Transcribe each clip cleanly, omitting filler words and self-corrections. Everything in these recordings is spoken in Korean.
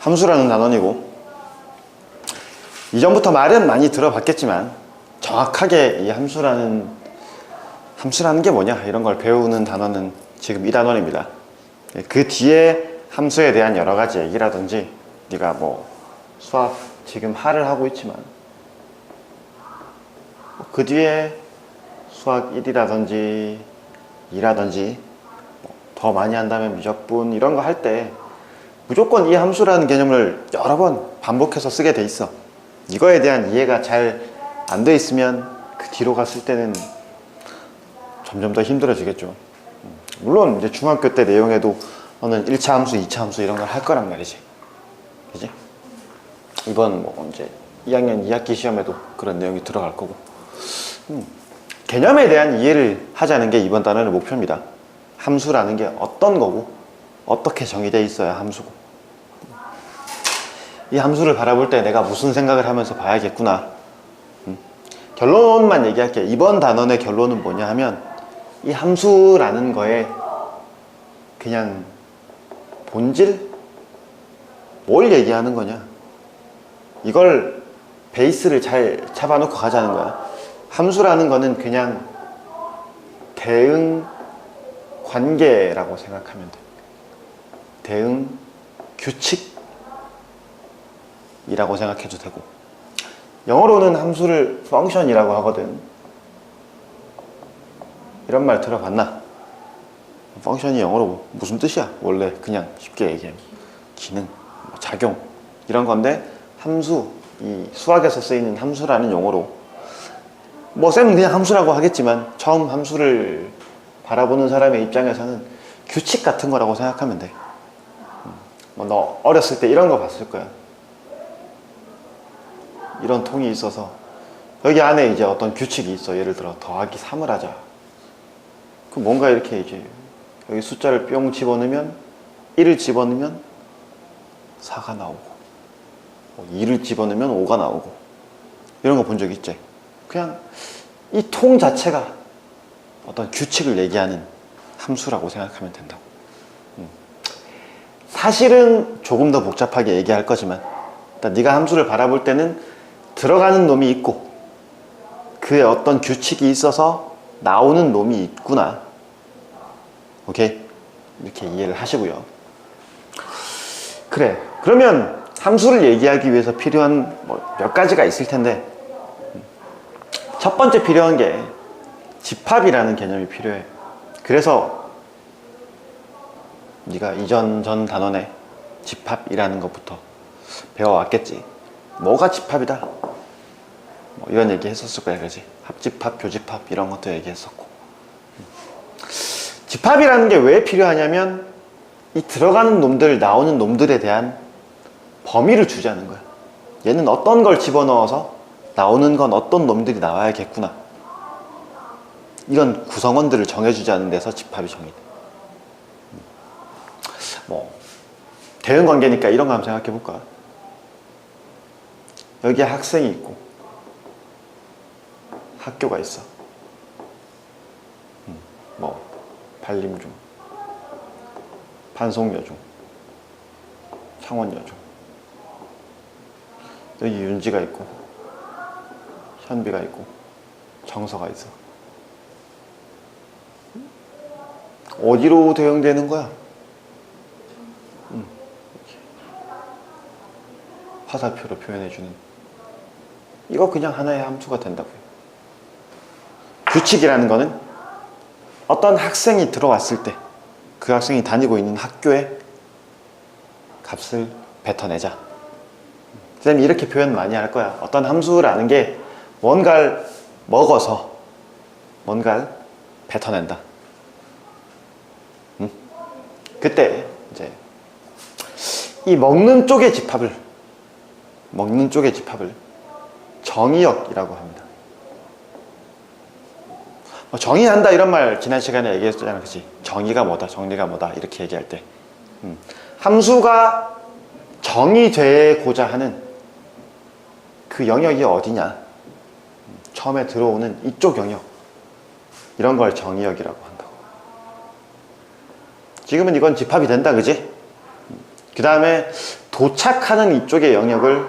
함수라는 단원이고, 이전부터 말은 많이 들어봤겠지만 정확하게 이 함수라는 게 뭐냐 이런 걸 배우는 단원은 지금 이 단원입니다. 그 뒤에 함수에 대한 여러 가지 얘기라든지, 네가 뭐 수학 지금 하를 하고 있지만 그 뒤에 수학 1이라든지 2라든지 더 많이 한다면 미적분 이런 거 할 때 무조건 이 함수라는 개념을 여러 번 반복해서 쓰게 돼 있어. 이거에 대한 이해가 잘 안 돼 있으면 그 뒤로 갔을 때는 점점 더 힘들어지겠죠. 물론 이제 중학교 때 내용에도 너는 1차 함수, 2차 함수 이런 걸 할 거란 말이지. 그지? 이번 뭐 이제 2학년 2학기 시험에도 그런 내용이 들어갈 거고. 개념에 대한 이해를 하자는 게 이번 단원의 목표입니다. 함수라는 게 어떤 거고 어떻게 정의되어 있어야 함수고, 이 함수를 바라볼 때 내가 무슨 생각을 하면서 봐야겠구나. 결론만 얘기할게. 이번 단원의 결론은 뭐냐 하면, 이 함수라는 거에 그냥 본질? 뭘 얘기하는 거냐, 이걸 베이스를 잘 잡아놓고 가자는 거야. 함수라는 거는 그냥 대응 관계라고 생각하면 돼. 대응 규칙이라고 생각해도 되고, 영어로는 함수를 function이라고 하거든. 이런 말 들어봤나? function이 영어로 무슨 뜻이야? 원래 그냥 쉽게 얘기하면 기능, 작용 이런 건데, 함수, 이 수학에서 쓰이는 함수라는 용어로, 뭐 쌤은 그냥 함수라고 하겠지만 처음 함수를 바라보는 사람의 입장에서는 규칙 같은 거라고 생각하면 돼. 뭐 너 어렸을 때 이런 거 봤을 거야. 이런 통이 있어서 여기 안에 이제 어떤 규칙이 있어. 예를 들어 더하기 3을 하자. 그 뭔가 이렇게 이제 여기 숫자를 뿅 집어넣으면, 1을 집어넣으면 4가 나오고, 2를 집어넣으면 5가 나오고, 이런 거 본 적 있지? 그냥 이 통 자체가 어떤 규칙을 얘기하는 함수라고 생각하면 된다고. 사실은 조금 더 복잡하게 얘기할 거지만, 일단 네가 함수를 바라볼 때는 들어가는 놈이 있고 그에 어떤 규칙이 있어서 나오는 놈이 있구나. 오케이? 이렇게 이해를 하시고요. 그래, 그러면 함수를 얘기하기 위해서 필요한 몇 가지가 있을 텐데, 첫 번째 필요한 게 집합이라는 개념이 필요해. 그래서 네가 이전 단원에 집합이라는 것부터 배워왔겠지. 뭐가 집합이다, 뭐 이런 얘기 했었을 거야. 그지? 합집합, 교집합 이런 것도 얘기했었고. 집합이라는 게 왜 필요하냐면, 이 들어가는 놈들, 나오는 놈들에 대한 범위를 주자는 거야. 얘는 어떤 걸 집어넣어서 나오는 건 어떤 놈들이 나와야겠구나, 이런 구성원들을 정해주자는 데서 집합이 정의돼. 뭐 대응 관계니까 이런 거 한번 생각해 볼까? 여기에 학생이 있고 학교가 있어. 뭐 반림중, 반송여중, 창원여중. 여기 윤지가 있고 현비가 있고 정서가 있어. 어디로 대응되는 거야? 화살표로 표현해주는, 이거 그냥 하나의 함수가 된다고요. 규칙이라는 거는 어떤 학생이 들어왔을 때 그 학생이 다니고 있는 학교에 값을 뱉어내자. 선생님이 이렇게 표현 많이 할 거야. 어떤 함수라는 게 뭔가를 먹어서 뭔가를 뱉어낸다. 그때 이제 이 먹는 쪽의 집합을 정의역이라고 합니다. 정의한다 이런 말 지난 시간에 얘기했잖아. 그치? 정의가 뭐다, 정리가 뭐다 이렇게 얘기할 때 함수가 정의되고자 하는 그 영역이 어디냐, 처음에 들어오는 이쪽 영역, 이런 걸 정의역이라고 한다고. 지금은 이건 집합이 된다, 그지? 그 다음에 도착하는 이쪽의 영역을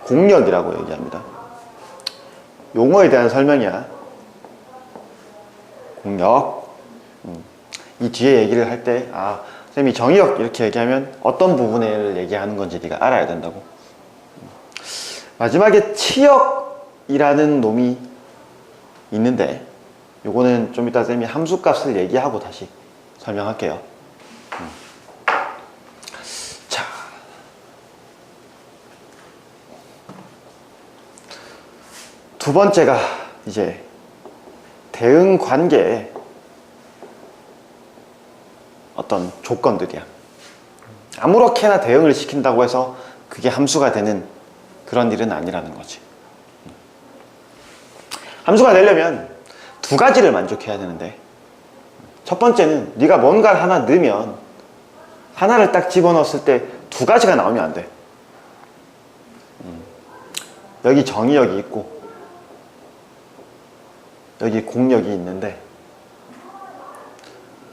공역이라고 얘기합니다. 용어에 대한 설명이야. 공역. 이 뒤에 얘기를 할 때, 아, 선생님이 정의역 이렇게 얘기하면 어떤 부분을 얘기하는 건지 네가 알아야 된다고. 마지막에 치역이라는 놈이 있는데, 요거는 좀 이따 쌤이 함수값을 얘기하고 다시 설명할게요. 자, 두 번째가 이제 대응 관계의 어떤 조건들이야. 아무렇게나 대응을 시킨다고 해서 그게 함수가 되는 그런 일은 아니라는 거지. 함수가 되려면 두 가지를 만족해야 되는데, 첫 번째는 네가 뭔가를 하나 넣으면 하나를 딱 집어넣었을 때 두 가지가 나오면 안 돼. 여기 정의역이 있고 여기 공역이 있는데,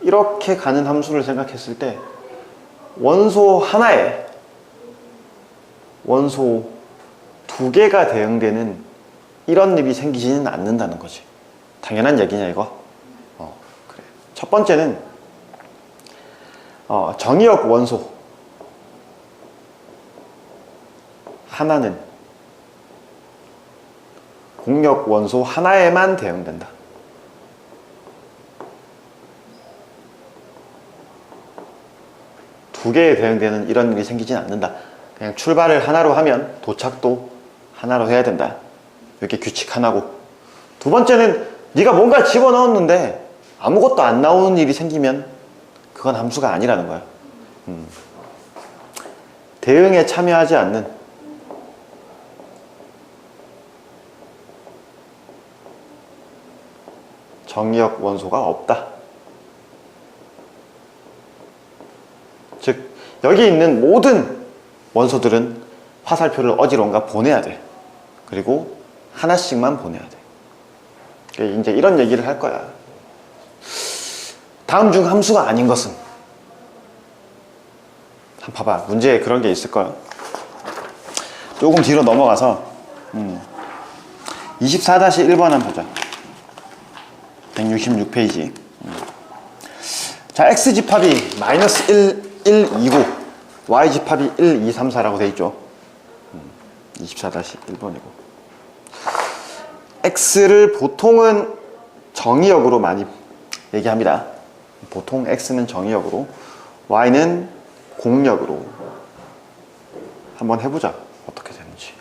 이렇게 가는 함수를 생각했을 때 원소 하나에 원소 두 개가 대응되는 이런 일이 생기지는 않는다는 거지. 당연한 얘기냐 이거? 그래. 첫 번째는 정의역 원소 하나는 공역 원소 하나에만 대응된다. 두 개에 대응되는 이런 일이 생기진 않는다. 그냥 출발을 하나로 하면 도착도 하나로 해야 된다. 이렇게 규칙 하나고, 두 번째는 네가 뭔가 집어넣었는데 아무것도 안 나오는 일이 생기면 그건 함수가 아니라는 거야. 대응에 참여하지 않는 정의역 원소가 없다. 즉 여기 있는 모든 원소들은 화살표를 어디론가 보내야 돼. 그리고 하나씩만 보내야 돼. 이제 이런 얘기를 할 거야. 다음 중 함수가 아닌 것은? 한번 봐봐. 문제에 그런 게 있을 거야. 조금 뒤로 넘어가서 24-1번 한번 보자. 166페이지. 자, x 집합이 마이너스 1, 2고 y 집합이 1, 2, 3, 4라고 돼 있죠. 24-1번이고, x를 보통은 정의역으로 많이 얘기합니다. 보통 x는 정의역으로, y는 공역으로. 한번 해보자. 어떻게 되는지.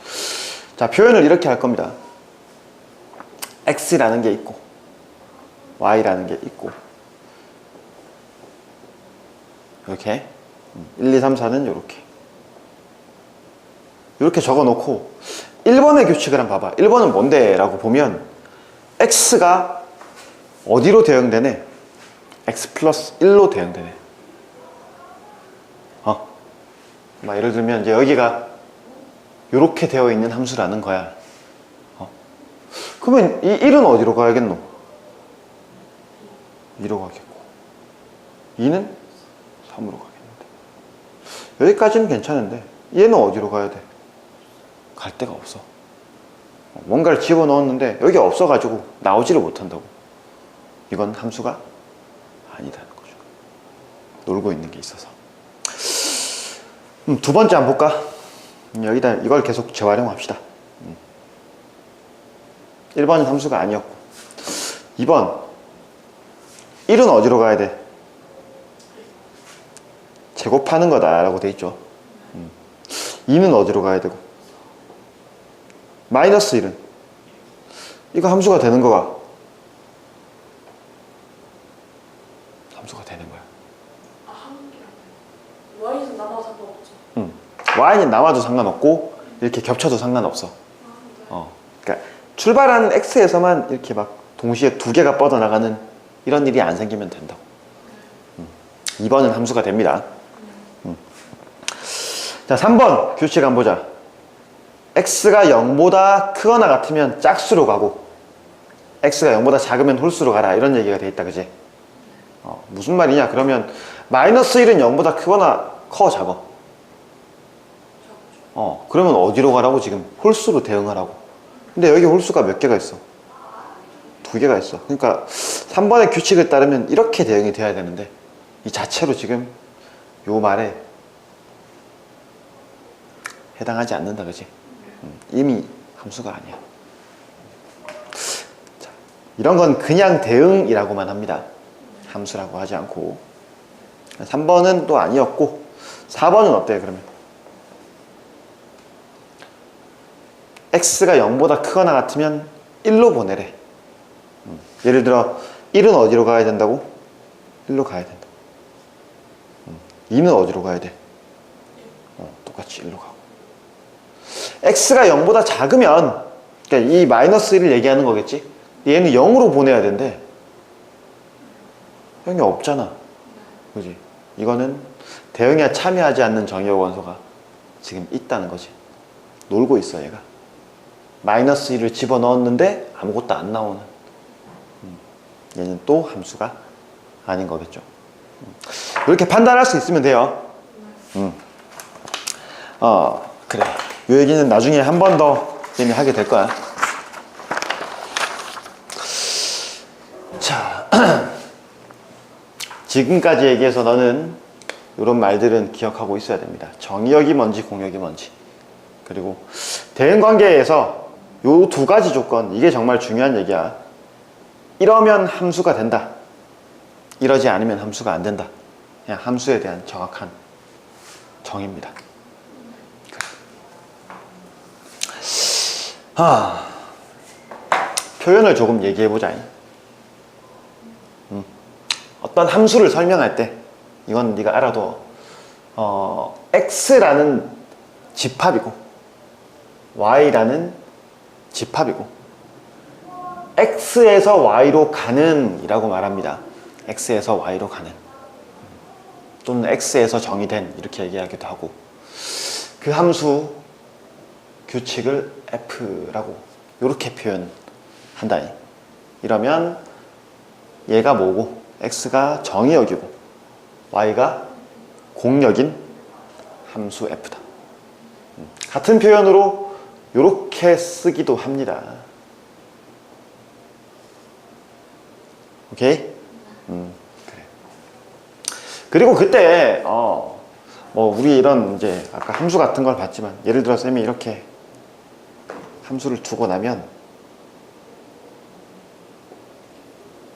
자, 표현을 이렇게 할 겁니다. x라는 게 있고 y라는 게 있고, 이렇게 1, 2, 3, 4는 이렇게 적어 놓고 1번의 규칙을 한번 봐봐. 1번은 뭔데? 라고 보면 x가 어디로 대응되네? x 플러스 1로 대응되네. 막 예를 들면 이제 여기가 이렇게 되어 있는 함수라는 거야. 그러면 이 1은 어디로 가야겠노? 2로 가겠고, 2는 3으로 가겠는데, 여기까지는 괜찮은데 얘는 어디로 가야 돼? 갈 데가 없어. 뭔가를 집어넣었는데 여기 없어가지고 나오지를 못한다고. 이건 함수가 아니다는 거죠. 놀고 있는 게 있어서. 두 번째 한번 볼까? 여기다 이걸 계속 재활용합시다. 1번은 함수가 아니었고, 2번 1은 어디로 가야 돼? 제곱하는 거다 라고 돼 있죠. 2는 어디로 가야 되고, 마이너스 1은 이거 함수가 되는 거가 함수가 되는 거야. y는 남아도 상관없죠. y는 남아도 상관없고 이렇게 겹쳐도 상관없어. 그러니까 출발하는 x에서만 이렇게 막 동시에 두 개가 뻗어나가는 이런 일이 안 생기면 된다고. 2번은 함수가 됩니다. 자, 3번 규칙 한번 보자. x가 0보다 크거나 같으면 짝수로 가고 x가 0보다 작으면 홀수로 가라, 이런 얘기가 돼 있다, 그지? 무슨 말이냐? 그러면 마이너스 1은 0보다 크거나 커, 작아? 그러면 어디로 가라고? 지금 홀수로 대응하라고. 근데 여기 홀수가 몇 개가 있어? 2개가 있어. 그러니까 3번의 규칙을 따르면 이렇게 대응이 돼야 되는데 이 자체로 지금 요 말에 해당하지 않는다, 그지? 이미 함수가 아니야. 자, 이런 건 그냥 대응이라고만 합니다. 함수라고 하지 않고. 3번은 또 아니었고 4번은 어때요, 그러면? x가 0보다 크거나 같으면 1로 보내래. 예를 들어 1은 어디로 가야 된다고? 1로 가야 된다. 2는 어디로 가야 돼? 똑같이 1로 가고. x가 0보다 작으면, 그러니까 이 마이너스 1을 얘기하는 거겠지? 얘는 0으로 보내야 된대. 0이 없잖아. 그지? 이거는 대응에 참여하지 않는 정의역 원소가 지금 있다는 거지. 놀고 있어, 얘가. 마이너스 1을 집어넣었는데 아무것도 안 나오는. 얘는 또 함수가 아닌 거겠죠. 이렇게 판단할 수 있으면 돼요. 그래. 이 얘기는 나중에 한 번 더 하게 될 거야. 자, 지금까지 얘기해서 너는 이런 말들은 기억하고 있어야 됩니다. 정의역이 뭔지 공역이 뭔지. 그리고 대응관계에서 이 2가지 조건, 이게 정말 중요한 얘기야. 이러면 함수가 된다. 이러지 않으면 함수가 안 된다. 그냥 함수에 대한 정확한 정의입니다. 표현을 조금 얘기해보자. 어떤 함수를 설명할 때 이건 네가 알아둬. x라는 집합이고 y라는 집합이고 x에서 y로 가는 이라고 말합니다. x에서 y로 가는, 또는 x에서 정의된, 이렇게 얘기하기도 하고, 그 함수 규칙을 f라고 이렇게 표현한다. 이러면 얘가 뭐고 x가 정의역이고 y가 공역인 함수 f다. 같은 표현으로 이렇게 쓰기도 합니다. 오케이? 그래. 그리고 그때 우리 이런 이제 아까 함수 같은 걸 봤지만, 예를 들어 쌤이 이렇게 함수를 두고 나면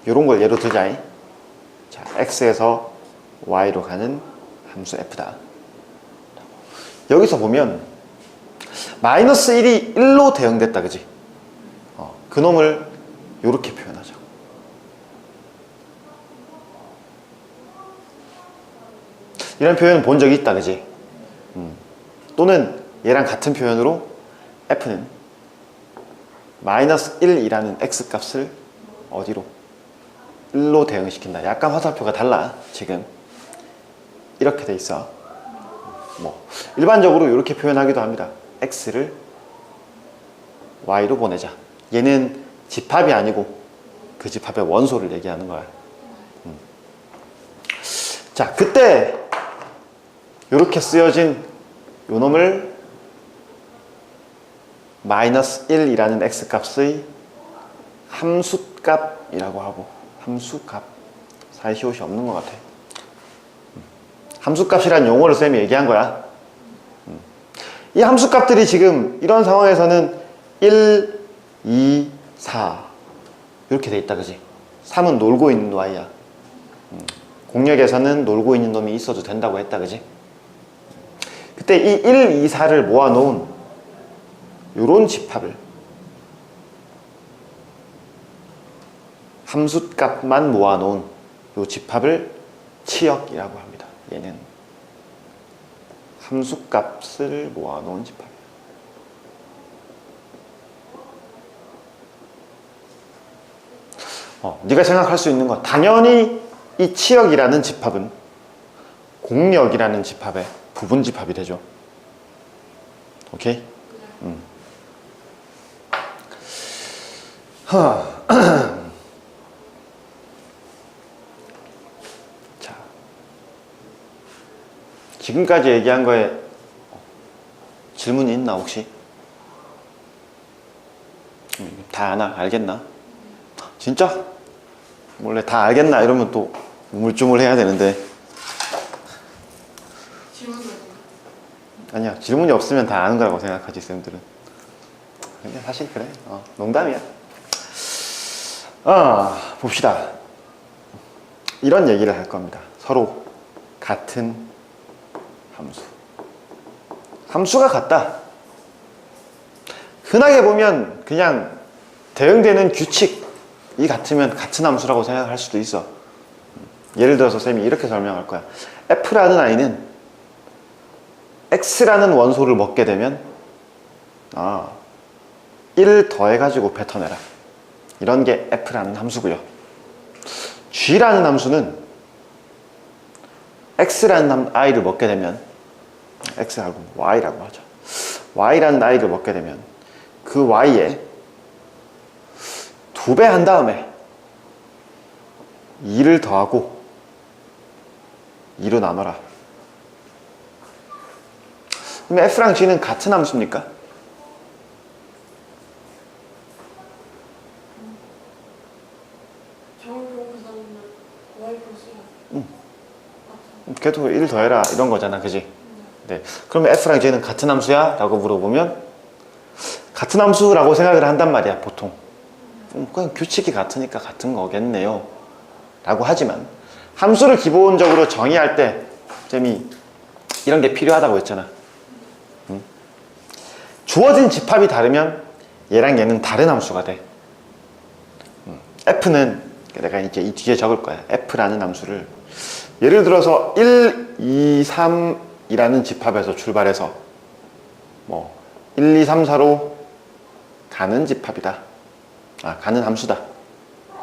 이런 걸 예로 들자. 자, x에서 y로 가는 함수 f다. 여기서 보면 마이너스 1이 1로 대응됐다, 그지? 그놈을 이렇게 표현하자. 이런 표현 본 적이 있다, 그지? 또는 얘랑 같은 표현으로 f는 마이너스 1이라는 x값을 어디로? 1로 대응시킨다. 약간 화살표가 달라, 지금. 이렇게 돼 있어. 일반적으로 이렇게 표현하기도 합니다. x를 y로 보내자. 얘는 집합이 아니고 그 집합의 원소를 얘기하는 거야. 자, 그때 이렇게 쓰여진 요 놈을 마이너스 1이라는 x값의 함수값이라고 하고, 함수값 사이시옷이 없는 것 같아. 함수값이란 용어를 쌤이 얘기한 거야. 이 함수값들이 지금 이런 상황에서는 1, 2, 4 이렇게 돼 있다, 그지? 3은 놀고 있는 y야. 공역에서는 놀고 있는 놈이 있어도 된다고 했다, 그지? 그때 이 1, 2, 4를 모아놓은 요런 집합을 함수값만 모아놓은 요 집합을 치역이라고 합니다. 얘는 함수값을 모아놓은 집합이에요. 네가 생각할 수 있는 건, 당연히 이 치역이라는 집합은 공역이라는 집합의 부분 집합이 되죠. 오케이? 자, 지금까지 얘기한 거에 질문이 있나 혹시? 다 아나? 알겠나? 진짜? 원래 다 알겠나? 이러면 또 우물쭈물해야 되는데. 질문을 아니야, 질문이 없으면 다 아는 거라고 생각하지 쌤들은. 근데 사실 그래, 농담이야. 봅시다. 이런 얘기를 할 겁니다. 서로 같은 함수가 같다. 흔하게 보면 그냥 대응되는 규칙이 같으면 같은 함수라고 생각할 수도 있어. 예를 들어서 쌤이 이렇게 설명할 거야. F라는 아이는 X라는 원소를 먹게 되면 1을 더해가지고 뱉어내라. 이런 게 F라는 함수고요. G라는 함수는 X라는 아이를 먹게 되면 X하고 Y라고 하죠. Y라는 아이를 먹게 되면 그 Y에 2배 한 다음에 2를 더하고 2로 나눠라. 그럼 F랑 G는 같은 함수입니까? 정의로운 계산은 Y 플러스 1. 걔도 1 더해라 이런 거잖아, 그지? 네. 그러면 F랑 G는 같은 함수야? 라고 물어보면 같은 함수라고 생각을 한단 말이야, 보통. 그냥 규칙이 같으니까 같은 거겠네요 라고 하지만 함수를 기본적으로 정의할 때 쌤이 이런 게 필요하다고 했잖아. 주어진 집합이 다르면 얘랑 얘는 다른 함수가 돼. F는 내가 이제 이 뒤에 적을 거야. F라는 함수를 예를 들어서 1, 2, 3이라는 집합에서 출발해서 1, 2, 3, 4로 가는 집합이다. 가는 함수다.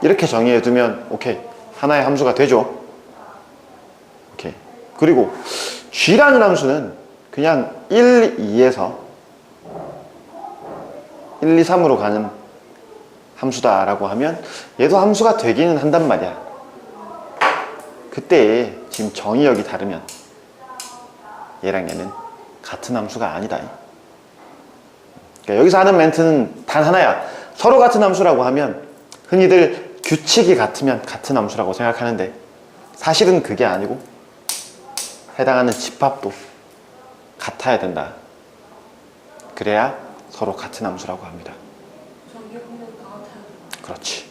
이렇게 정의해두면 오케이. 하나의 함수가 되죠. 오케이. 그리고 G라는 함수는 그냥 1, 2에서 1, 2, 3으로 가는 함수다라고 하면 얘도 함수가 되기는 한단 말이야. 그때 지금 정의역이 다르면 얘랑 얘는 같은 함수가 아니다. 그러니까 여기서 하는 멘트는 단 하나야. 서로 같은 함수라고 하면 흔히들 규칙이 같으면 같은 함수라고 생각하는데 사실은 그게 아니고 해당하는 집합도 같아야 된다. 그래야 서로 같은 함수라고 합니다. 정의 공략 다 같아야 돼. 그렇지.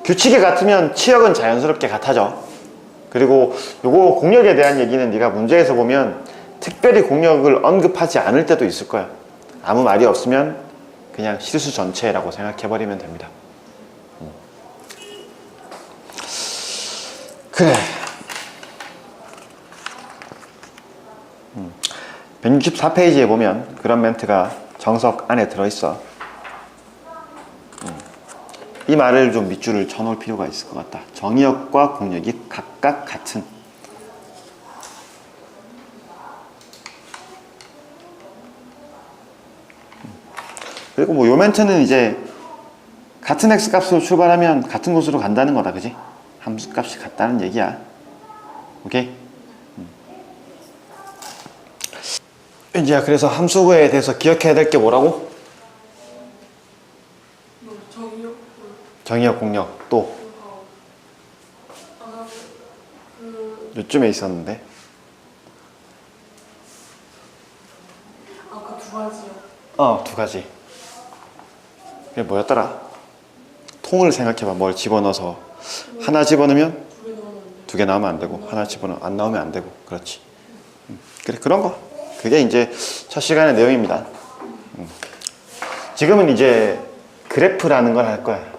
규칙이 같으면 치역은 자연스럽게 같아져. 그리고 요거 공역에 대한 얘기는 네가 문제에서 보면 특별히 공역을 언급하지 않을 때도 있을 거야. 아무 말이 없으면 그냥 실수 전체라고 생각해버리면 됩니다. 그래. 164페이지에 보면 그런 멘트가 정석 안에 들어있어. 이 말을 좀 밑줄을 쳐놓을 필요가 있을 것 같다. 정의역과 공역이 각각 같은. 그리고 뭐 요 멘트는 이제 같은 x값으로 출발하면 같은 곳으로 간다는 거다, 그지? 함수값이 같다는 얘기야. 오케이? 이제 그래서 함수에 대해서 기억해야 될 게 뭐라고? 정의역 정의역, 공역, 또 요쯤에 있었는데 아까 두 가지요. 두 가지. 그게 뭐였더라? 통을 생각해봐. 뭘 집어넣어서 하나 집어넣으면 두 개 넣으면 안 돼. 두 개 나오면 안 되고 하나 집어넣어 안 나오면 안 되고. 그렇지. 그래, 그런 거. 그게 이제 첫 시간의 내용입니다. 지금은 이제 그래프라는 걸 할 거야.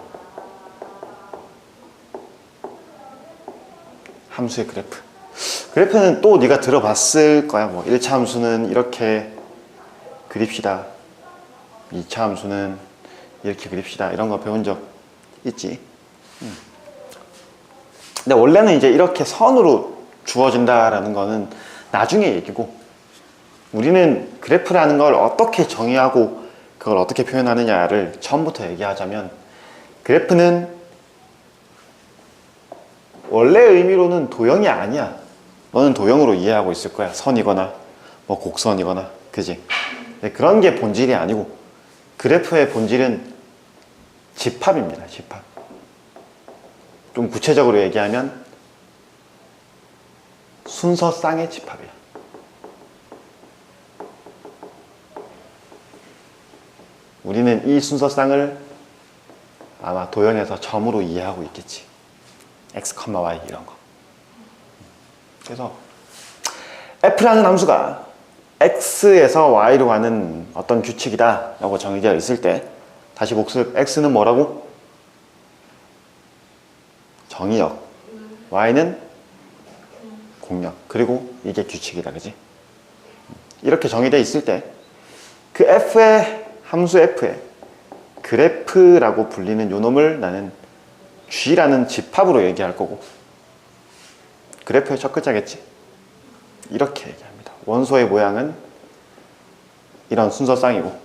함수의 그래프. 그래프는 또 네가 들어봤을 거야. 뭐 1차 함수는 이렇게 그립시다. 2차 함수는 이렇게 그립시다. 이런 거 배운 적 있지. 근데 원래는 이제 이렇게 선으로 주어진다라는 거는 나중에 얘기고, 우리는 그래프라는 걸 어떻게 정의하고 그걸 어떻게 표현하느냐를 처음부터 얘기하자면, 그래프는 원래 의미로는 도형이 아니야. 너는 도형으로 이해하고 있을 거야. 선이거나 뭐 곡선이거나, 그지? 근데 그런 게 본질이 아니고 그래프의 본질은 집합입니다. 집합. 좀 구체적으로 얘기하면 순서쌍의 집합이야. 우리는 이 순서쌍을 아마 도형에서 점으로 이해하고 있겠지. x, y 이런 거. 그래서 f라는 함수가 x에서 y로 가는 어떤 규칙이다 라고 정의되어 있을 때, 다시 복습, x는 뭐라고? 정의역, y는 공역, 그리고 이게 규칙이다, 그지? 이렇게 정의되어 있을 때 그 f의 함수 f의 그래프라고 불리는 요 놈을 나는 g라는 집합으로 얘기할 거고, 그래프의 첫 글자겠지? 이렇게 얘기합니다. 원소의 모양은 이런 순서쌍이고,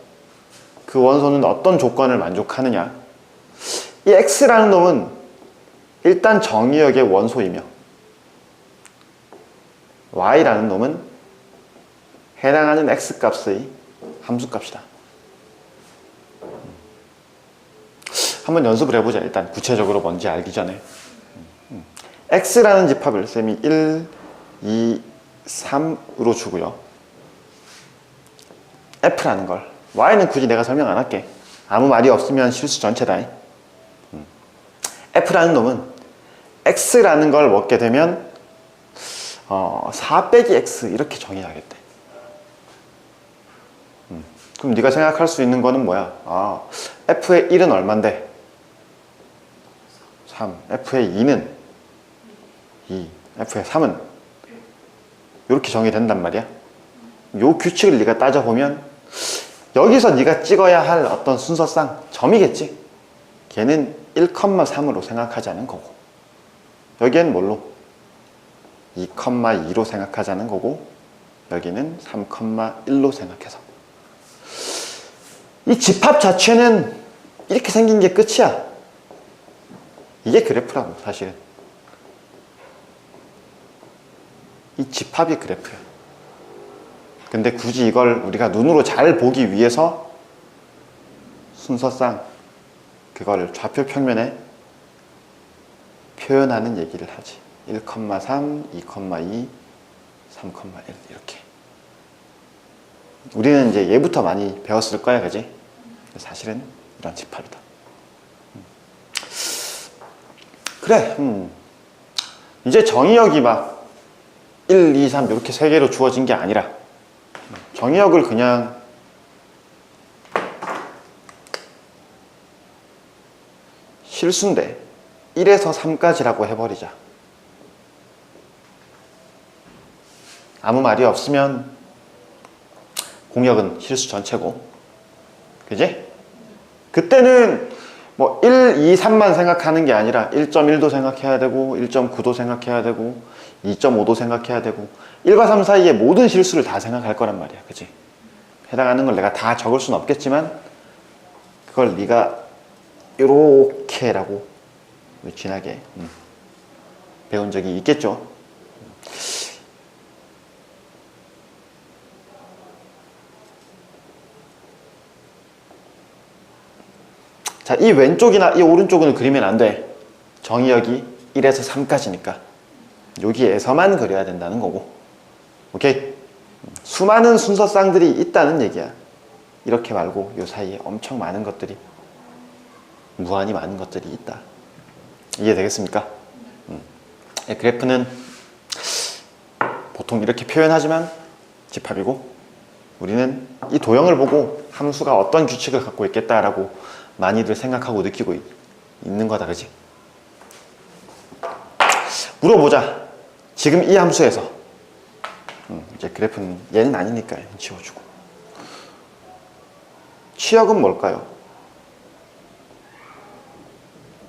그 원소는 어떤 조건을 만족하느냐. 이 x라는 놈은 일단 정의역의 원소이며, y라는 놈은 해당하는 x값의 함수값이다. 한번 연습을 해보자. 일단 구체적으로 뭔지 알기 전에. x라는 집합을 쌤이 1, 2, 3으로 주고요. f라는 걸, y는 굳이 내가 설명 안 할게. 아무 말이 없으면 실수 전체다. f라는 놈은 x라는 걸 먹게 되면 4 빼기 x 이렇게 정의하겠대. 그럼 네가 생각할 수 있는 거는 뭐야? f의 1은 얼만데? 3. f의 2는 2. f의 3은 이렇게 정의된단 말이야. 요 규칙을 네가 따져보면 여기서 네가 찍어야 할 어떤 순서상 점이겠지. 걔는 1,3으로 생각하자는 거고, 여기엔 뭘로? 2,2로 생각하자는 거고, 여기는 3,1로 생각해서. 이 집합 자체는 이렇게 생긴 게 끝이야. 이게 그래프라고, 사실은. 이 집합이 그래프야. 근데 굳이 이걸 우리가 눈으로 잘 보기 위해서 순서상 그걸 좌표 평면에 표현하는 얘기를 하지. 1,3, 2,2, 3,1 이렇게. 우리는 이제 얘부터 많이 배웠을 거야, 그지? 사실은 이런 집합이다. 그래, 이제 정의역이 막 1, 2, 3 이렇게 세 개로 주어진 게 아니라 정의역을 그냥 실수인데 1에서 3까지라고 해버리자. 아무 말이 없으면 공역은 실수 전체고, 그지? 그때는 뭐 1, 2, 3만 생각하는 게 아니라 1.1도 생각해야 되고 1.9도 생각해야 되고 2.5도 생각해야 되고 1과 3 사이의 모든 실수를 다 생각할 거란 말이야, 그지? 해당하는 걸 내가 다 적을 수는 없겠지만 그걸 네가 요렇게라고 진하게 배운 적이 있겠죠. 자, 이 왼쪽이나 이 오른쪽은 그리면 안 돼. 정의역이 1에서 3까지니까 여기에서만 그려야 된다는 거고, 오케이? 수많은 순서쌍들이 있다는 얘기야. 이렇게 말고 요 사이에 엄청 많은 것들이, 무한히 많은 것들이 있다. 이해되겠습니까? 그래프는 보통 이렇게 표현하지만 집합이고, 우리는 이 도형을 보고 함수가 어떤 규칙을 갖고 있겠다라고 많이들 생각하고 느끼고 있는 거다, 그지? 물어보자. 지금 이 함수에서 이제 그래프는 얘는 아니니까 지워주고, 취역은 뭘까요?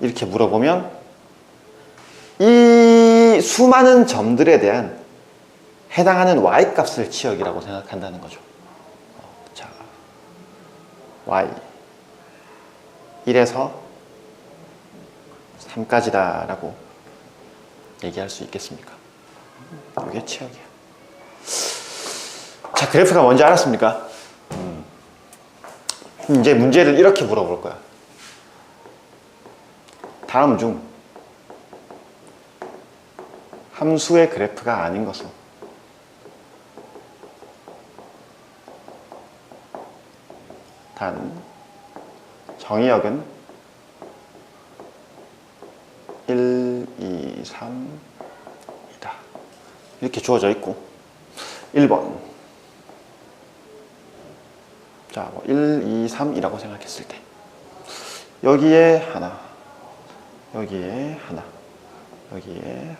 이렇게 물어보면 이 수많은 점들에 대한 해당하는 y값을 취역이라고 생각한다는 거죠. 자, y 1에서 3까지다 라고 얘기할 수 있겠습니까? 이게 치역이야. 자, 그래프가 뭔지 알았습니까? 이제 문제를 이렇게 물어볼 거야. 다음 중 함수의 그래프가 아닌 것은 단 정의역은 1, 2, 3이다. 이렇게 주어져 있고 1번 자, 뭐 1, 2, 3이라고 생각했을 때 여기에 하나, 여기에 하나, 여기에 하나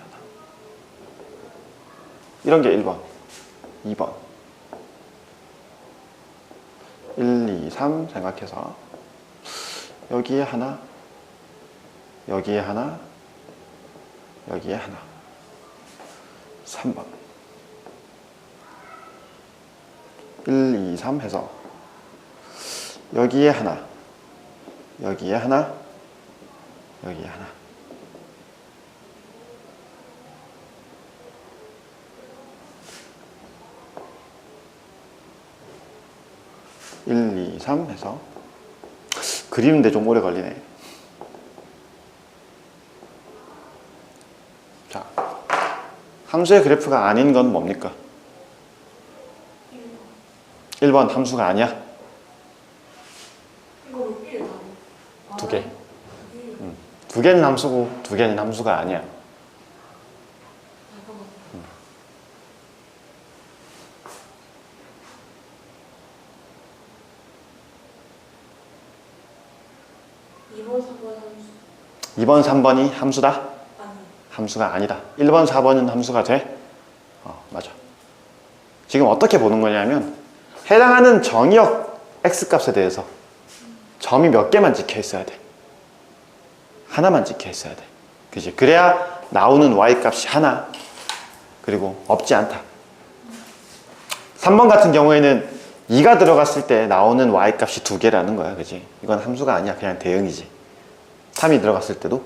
이런 게 1번 2번 1, 2, 3 생각해서 여기에 하나, 여기에 하나, 여기에 하나 3번 1, 2, 3 해서 여기에 하나, 여기에 하나, 여기에 하나 1, 2, 3 해서 그리는데 좀 오래 걸리네. 자, 함수의 그래프가 아닌 건 뭡니까? 1번 함수가 아니야? 이거 몇 개예요? 두 개. 두 개는 함수고 두 개는 함수가 아니야. 잠깐만. 2번, 3번 함수. 2번, 3번이 함수다? 아니. 함수가 아니다. 1번, 4번은 함수가 돼? 맞아. 지금 어떻게 보는 거냐면 해당하는 정의역 x값에 대해서 점이 몇 개만 찍혀 있어야 돼. 하나만 찍혀 있어야 돼. 그지? 그래야 나오는 y값이 하나, 그리고 없지 않다. 3번 같은 경우에는 2가 들어갔을 때 나오는 y값이 두 개라는 거야. 그지? 이건 함수가 아니야. 그냥 대응이지. 3이 들어갔을 때도.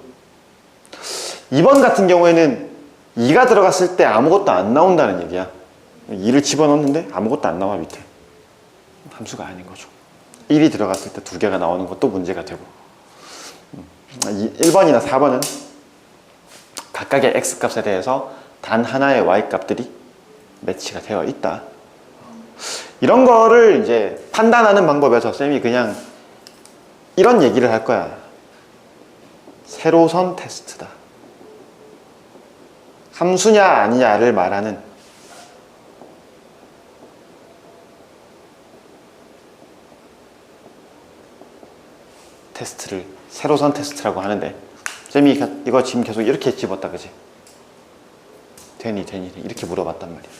2번 같은 경우에는 2가 들어갔을 때 아무것도 안 나온다는 얘기야. 2를 집어넣는데 아무것도 안 나와 밑에. 함수가 아닌 거죠. 1이 들어갔을 때 두 개가 나오는 것도 문제가 되고 1번이나 4번은 각각의 x값에 대해서 단 하나의 y값들이 매치가 되어 있다. 이런 거를 이제 판단하는 방법에서 쌤이 그냥 이런 얘기를 할 거야. 세로선 테스트다. 함수냐 아니냐를 말하는 테스트를 세로선 테스트라고 하는데 쌤이 이거 지금 계속 이렇게 집었다. 그지? 되니 이렇게 물어봤단 말이야.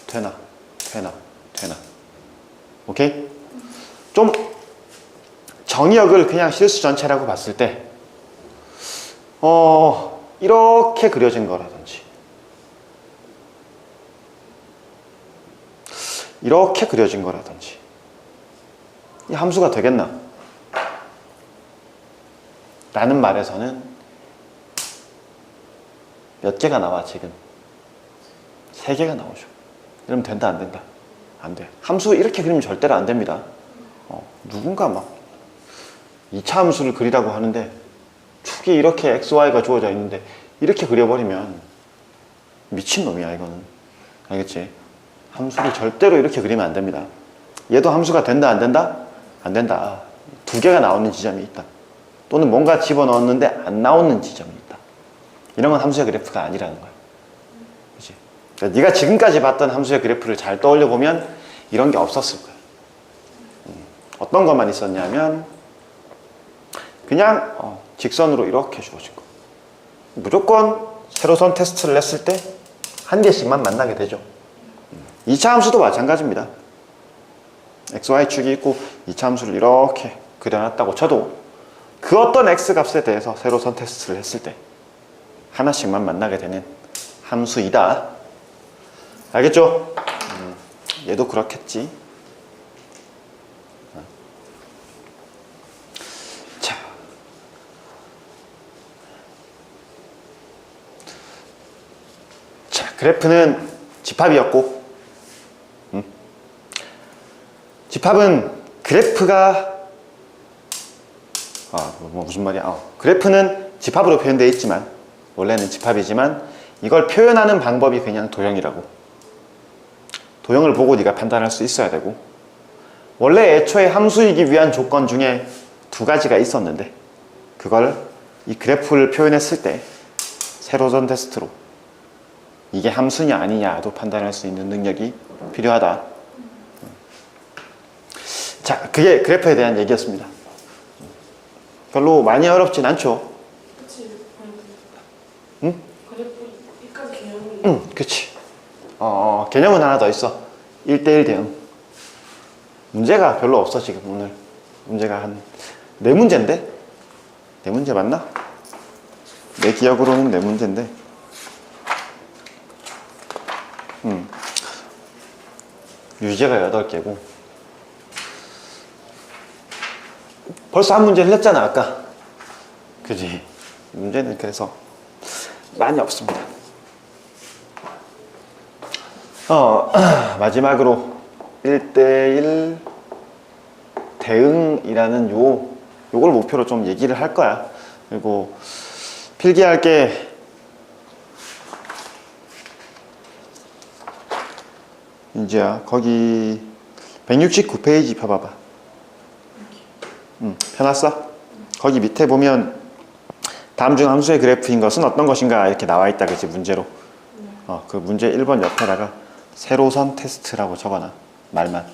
되나 오케이? 좀 정의역을 그냥 실수 전체라고 봤을 때 이렇게 그려진 거라든지 이렇게 그려진 거라든지 이 함수가 되겠나? 라는 말에서는 몇 개가 나와 지금? 3개가 나오죠. 이러면 된다 안 된다? 안 돼. 함수 이렇게 그리면 절대로 안 됩니다. 누군가 막 2차 함수를 그리라고 하는데 축이 이렇게 XY가 주어져 있는데 이렇게 그려버리면 미친놈이야 이거는. 알겠지? 함수를 절대로 이렇게 그리면 안 됩니다. 얘도 함수가 된다 안 된다? 안 된다. 두 개가 나오는 지점이 있다. 또는 뭔가 집어넣었는데 안 나오는 지점이 있다. 이런 건 함수의 그래프가 아니라는 거야. 그치? 그러니까 네가 지금까지 봤던 함수의 그래프를 잘 떠올려 보면 이런 게 없었을 거야. 어떤 것만 있었냐면 그냥 직선으로 이렇게 주어진 거. 무조건 세로선 테스트를 했을 때 한 개씩만 만나게 되죠. 2차 함수도 마찬가지입니다. XY축이 있고 2차 함수를 이렇게 그려놨다고 쳐도 그 어떤 X값에 대해서 세로선 테스트를 했을 때 하나씩만 만나게 되는 함수이다. 알겠죠? 얘도 그렇겠지. 자, 그래프는 집합이었고, 집합은 그래프가 무슨 말이야? 그래프는 집합으로 표현되어 있지만, 원래는 집합이지만 이걸 표현하는 방법이 그냥 도형이라고. 도형을 보고 네가 판단할 수 있어야 되고, 원래 애초에 함수이기 위한 조건 중에 두 가지가 있었는데, 그걸 이 그래프를 표현했을 때 세로선 테스트로 이게 함수냐 아니냐도 판단할 수 있는 능력이 필요하다. 자, 그게 그래프에 대한 얘기였습니다. 별로 많이 어렵진 않죠. 그치. 응? 그래프 이까지 개념이. 그치. 개념은 하나 더 있어. 1대1 대응. 문제가 별로 없어, 지금 오늘. 문제가 한 4문제인데? 4문제 맞나? 내 기억으로는 4문제인데. 유제가 8개고. 벌써 한 문제를 했잖아, 아까. 그지? 문제는 그래서 많이 없습니다. 마지막으로 1대1 대응이라는 요걸 목표로 좀 얘기를 할 거야. 그리고 필기할 게 이제야 거기 169페이지 펴봐봐. 펴놨어? 거기 밑에 보면 다음 중 함수의 그래프인 것은 어떤 것인가 이렇게 나와 있다, 그치? 문제로. 그 문제 1번 옆에다가 세로선 테스트라고 적어놔. 말만.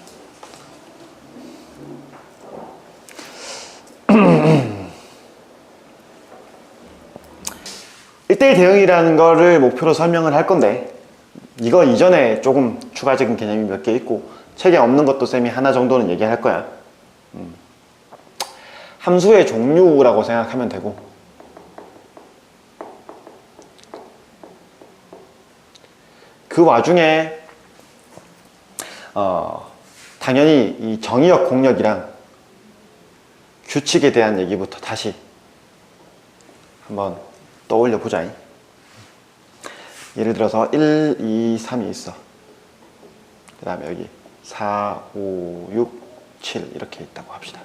일대일 대응이라는 거를 목표로 설명을 할 건데, 이거 이전에 조금 추가적인 개념이 몇 개 있고 책에 없는 것도 쌤이 하나 정도는 얘기할 거야. 함수의 종류라고 생각하면 되고, 그 와중에 당연히 이 정의역 공역이랑 규칙에 대한 얘기부터 다시 한번 떠올려 보자. 예를 들어서 1, 2, 3이 있어. 그 다음에 여기 4, 5, 6, 7 이렇게 있다고 합시다.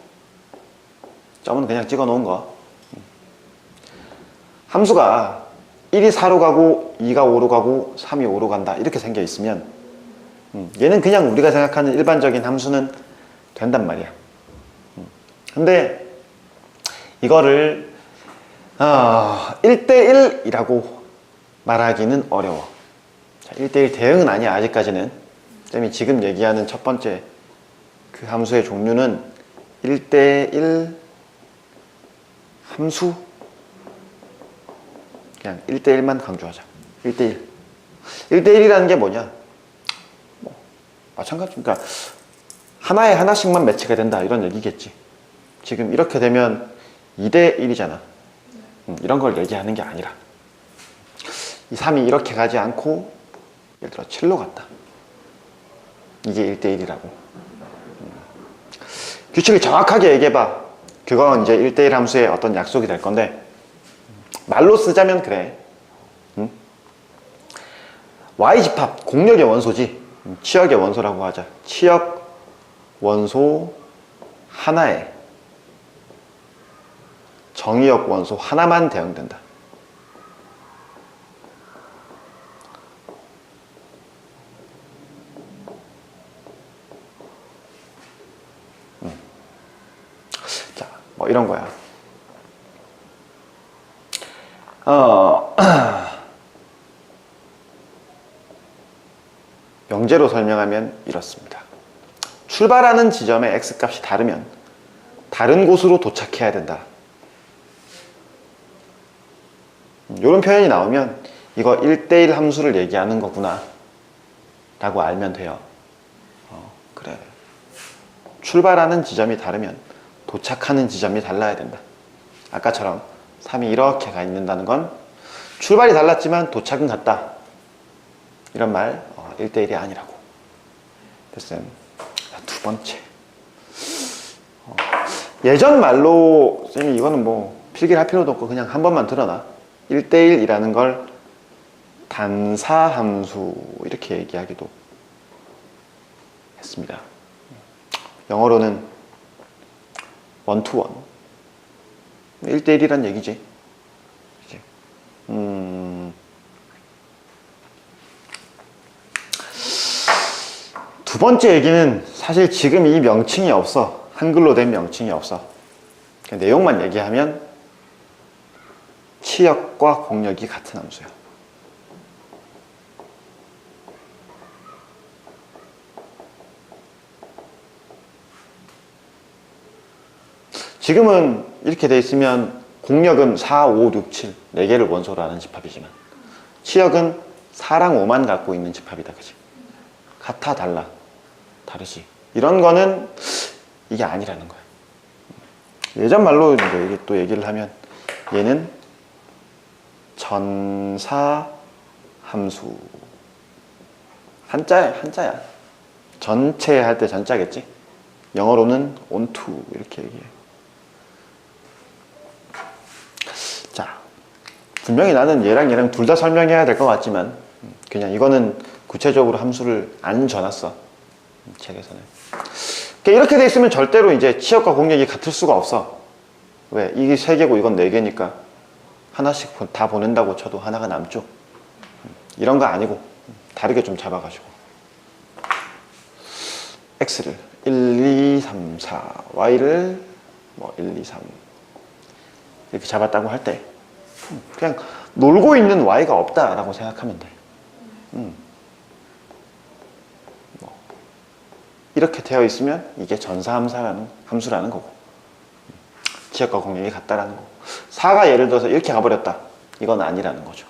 점은 그냥 찍어 놓은 거. 함수가 1이 4로 가고 2가 5로 가고 3이 5로 간다 이렇게 생겨 있으면 얘는 그냥 우리가 생각하는 일반적인 함수는 된단 말이야. 근데 이거를 1대1이라고 말하기는 어려워. 1대1 대응은 아니야, 아직까지는. 쌤이 지금 얘기하는 첫 번째 그 함수의 종류는 1대1 함수, 그냥 1대1만 강조하자. 1대1. 1대1이라는 게 뭐냐? 마찬가지. 그러니까 하나에 하나씩만 매치가 된다 이런 얘기겠지. 지금 이렇게 되면 2대1이잖아. 이런 걸 얘기하는 게 아니라 이 3이 이렇게 가지 않고 예를 들어 7로 갔다. 이게 1대1이라고. 규칙을 정확하게 얘기해봐. 그건 이제 1대1 함수의 어떤 약속이 될 건데, 말로 쓰자면 그래. Y집합, 공역의 원소지. 치역의 원소라고 하자. 치역 원소 하나에 정의역 원소 하나만 대응된다. 자, 뭐 이런 거야. 명제로 설명하면 이렇습니다. 출발하는 지점의 x값이 다르면 다른 곳으로 도착해야 된다. 이런 표현이 나오면 이거 1대1 함수를 얘기하는 거구나 라고 알면 돼요. 그래. 출발하는 지점이 다르면 도착하는 지점이 달라야 된다. 아까처럼 3이 이렇게 가 있는다는 건 출발이 달랐지만 도착은 같다. 이런 말 1대1이 아니라고. 됐어요. 두 번째. 예전 말로 쌤이 이거는 뭐 필기를 할 필요도 없고 그냥 한 번만 들어놔. 1대1이라는 걸 단사함수 이렇게 얘기하기도 했습니다. 영어로는 원투원 1대1이란 얘기지. 그치? 두 번째 얘기는 사실 지금 이 명칭이 없어. 한글로 된 명칭이 없어. 그냥 내용만 얘기하면 치역과 공역이 같은 함수야. 지금은 이렇게 돼 있으면 공역은 4, 5, 6, 7 4개를 원소로 하는 집합이지만 치역은 4랑 5만 갖고 있는 집합이다. 그치? 같아 달라 다르지. 이런 거는 이게 아니라는 거야. 예전 말로 이제 또 얘기를 하면 얘는 전사 함수. 한자야. 전체 할 때 전자겠지. 영어로는 onto 이렇게 얘기해. 자, 분명히 나는 얘랑 둘 다 설명해야 될 것 같지만 그냥 이거는 구체적으로 함수를 안 줘놨어. 책에서는. 이렇게 돼 있으면 절대로 이제 치역과 공역이 같을 수가 없어. 왜? 이게 3개고 이건 4개니까 하나씩 다 보낸다고 쳐도 하나가 남죠. 이런 거 아니고 다르게 좀 잡아가지고 x를 1, 2, 3, 4 y를 뭐 1, 2, 3 이렇게 잡았다고 할 때 그냥 놀고 있는 y가 없다라고 생각하면 돼. 뭐 이렇게 되어 있으면 이게 전사함수라는 함수라는 거고 치역과 공역이 같다라는 거고 4가 예를 들어서 이렇게 가버렸다. 이건 아니라는 거죠.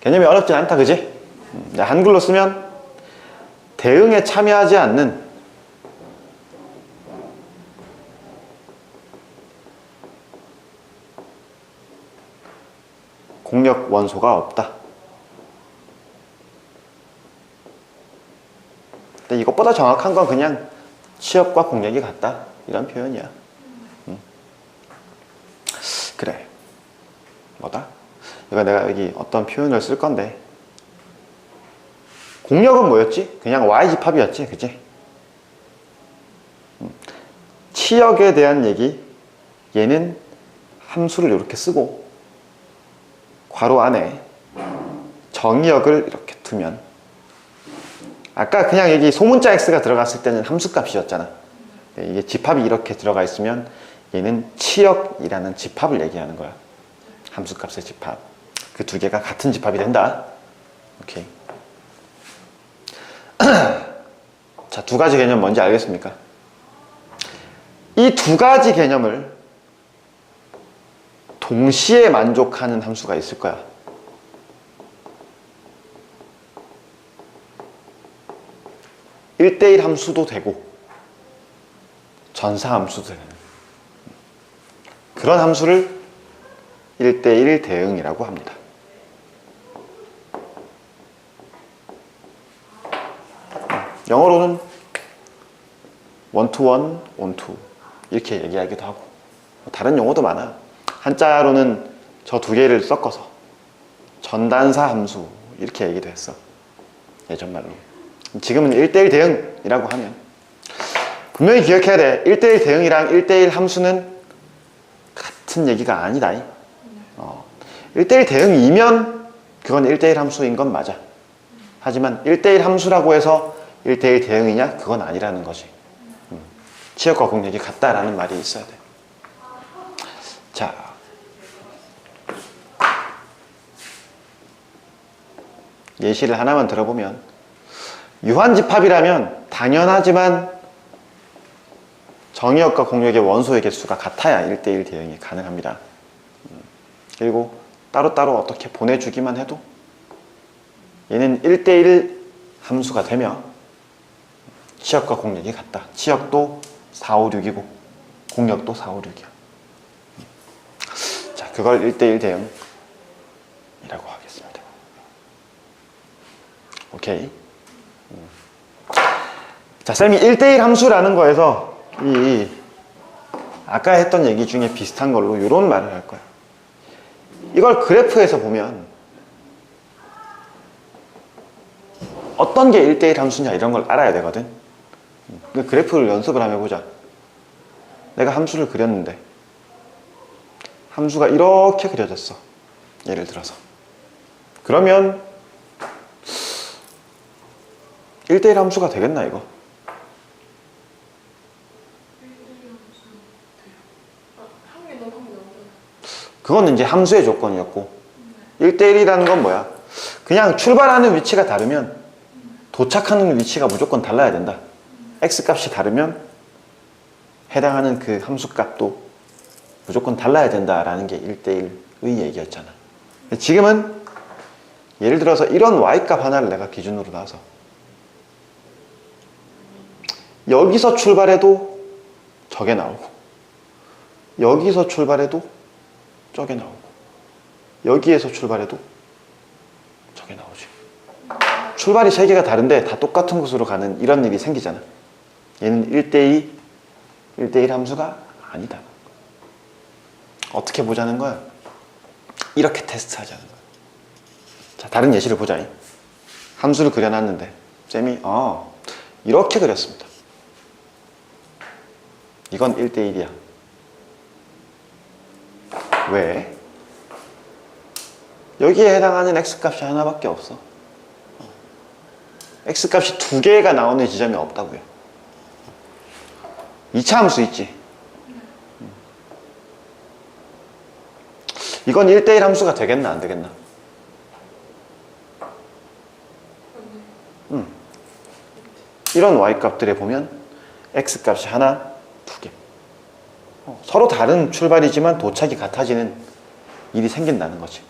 개념이 어렵진 않다. 그지? 한글로 쓰면 대응에 참여하지 않는 공역 원소가 없다. 근데 이것보다 정확한 건 그냥 치역과 공역이 같다. 이런 표현이야. 그래. 뭐다? 이거 내가 여기 어떤 표현을 쓸 건데 공역은 뭐였지? 그냥 Y집합이었지. 그치? 치역에 대한 얘기 얘는 함수를 이렇게 쓰고 괄호 안에 정의역을 이렇게 두면 아까 그냥 여기 소문자 X가 들어갔을 때는 함수값이었잖아. 이게 집합이 이렇게 들어가 있으면 얘는 치역이라는 집합을 얘기하는 거야. 함수값의 집합. 그 두 개가 같은 집합이 된다. 오케이. 자, 두 가지 개념 뭔지 알겠습니까? 이 두 가지 개념을 동시에 만족하는 함수가 있을 거야. (1대1) 함수도 되고 전사 함수도 되는 그런 함수를 1대1 대응이라고 합니다. 영어로는 원투원, 온투 이렇게 얘기하기도 하고 다른 용어도 많아. 한자로는 저 두 개를 섞어서 전단사 함수 이렇게 얘기도 했어. 예전 말로. 지금은 1대1 대응이라고 하면 분명히 기억해야 돼. 1대1 대응이랑 1대1 함수는 같은 얘기가 아니다. 1대1 대응이면 그건 1대1 함수인 건 맞아. 하지만 1대1 함수라고 해서 1대1 대응이냐? 그건 아니라는 거지. 치역과 공역이 같다라는 말이 있어야 돼. 자, 예시를 하나만 들어보면 유한집합이라면 당연하지만 정의역과 공역의 원소의 개수가 같아야 1대1 대응이 가능합니다. 그리고 따로따로 어떻게 보내주기만 해도 얘는 1대1 함수가 되며 치역과 공역이 같다. 치역도 4, 5, 6이고 공역도 4, 5, 6이야. 자, 그걸 1대1 대응이라고 하겠습니다. 오케이. 자, 쌤이 1대1 함수라는 거에서 아까 했던 얘기 중에 비슷한 걸로 이런 말을 할 거야. 이걸 그래프에서 보면 어떤 게 1대1 함수냐 이런 걸 알아야 되거든. 그 그래프를 연습을 한번 해보자. 내가 함수를 그렸는데 함수가 이렇게 그려졌어. 예를 들어서. 그러면 1대1 함수가 되겠나 이거? 한개 너무 한개 너무. 그건 이제 함수의 조건이었고 1대1이라는 건 뭐야? 그냥 출발하는 위치가 다르면 도착하는 위치가 무조건 달라야 된다. x값이 다르면 해당하는 그 함수 값도 무조건 달라야 된다라는 게 1대1의 얘기였잖아. 근데 지금은 예를 들어서 이런 y값 하나를 내가 기준으로 놔서 여기서 출발해도 저게 나오고 여기서 출발해도 저게 나오고 여기에서 출발해도 저게 나오지. 출발이 세 개가 다른데 다 똑같은 곳으로 가는 이런 일이 생기잖아. 얘는 1대1 함수가 아니다. 어떻게 보자는 거야? 이렇게 테스트 하자는 거야. 자, 다른 예시를 보자. 함수를 그려놨는데 쌤이 이렇게 그렸습니다. 이건 1대1이야. 왜? 여기에 해당하는 x값이 하나밖에 없어. x값이 두 개가 나오는 지점이 없다고요. 2차 함수 있지. 이건 1대1 함수가 되겠나 안 되겠나? 이런 y값들에 보면 x값이 하나, 두 개. 서로 다른 출발이지만 도착이 같아지는 일이 생긴다는 거지.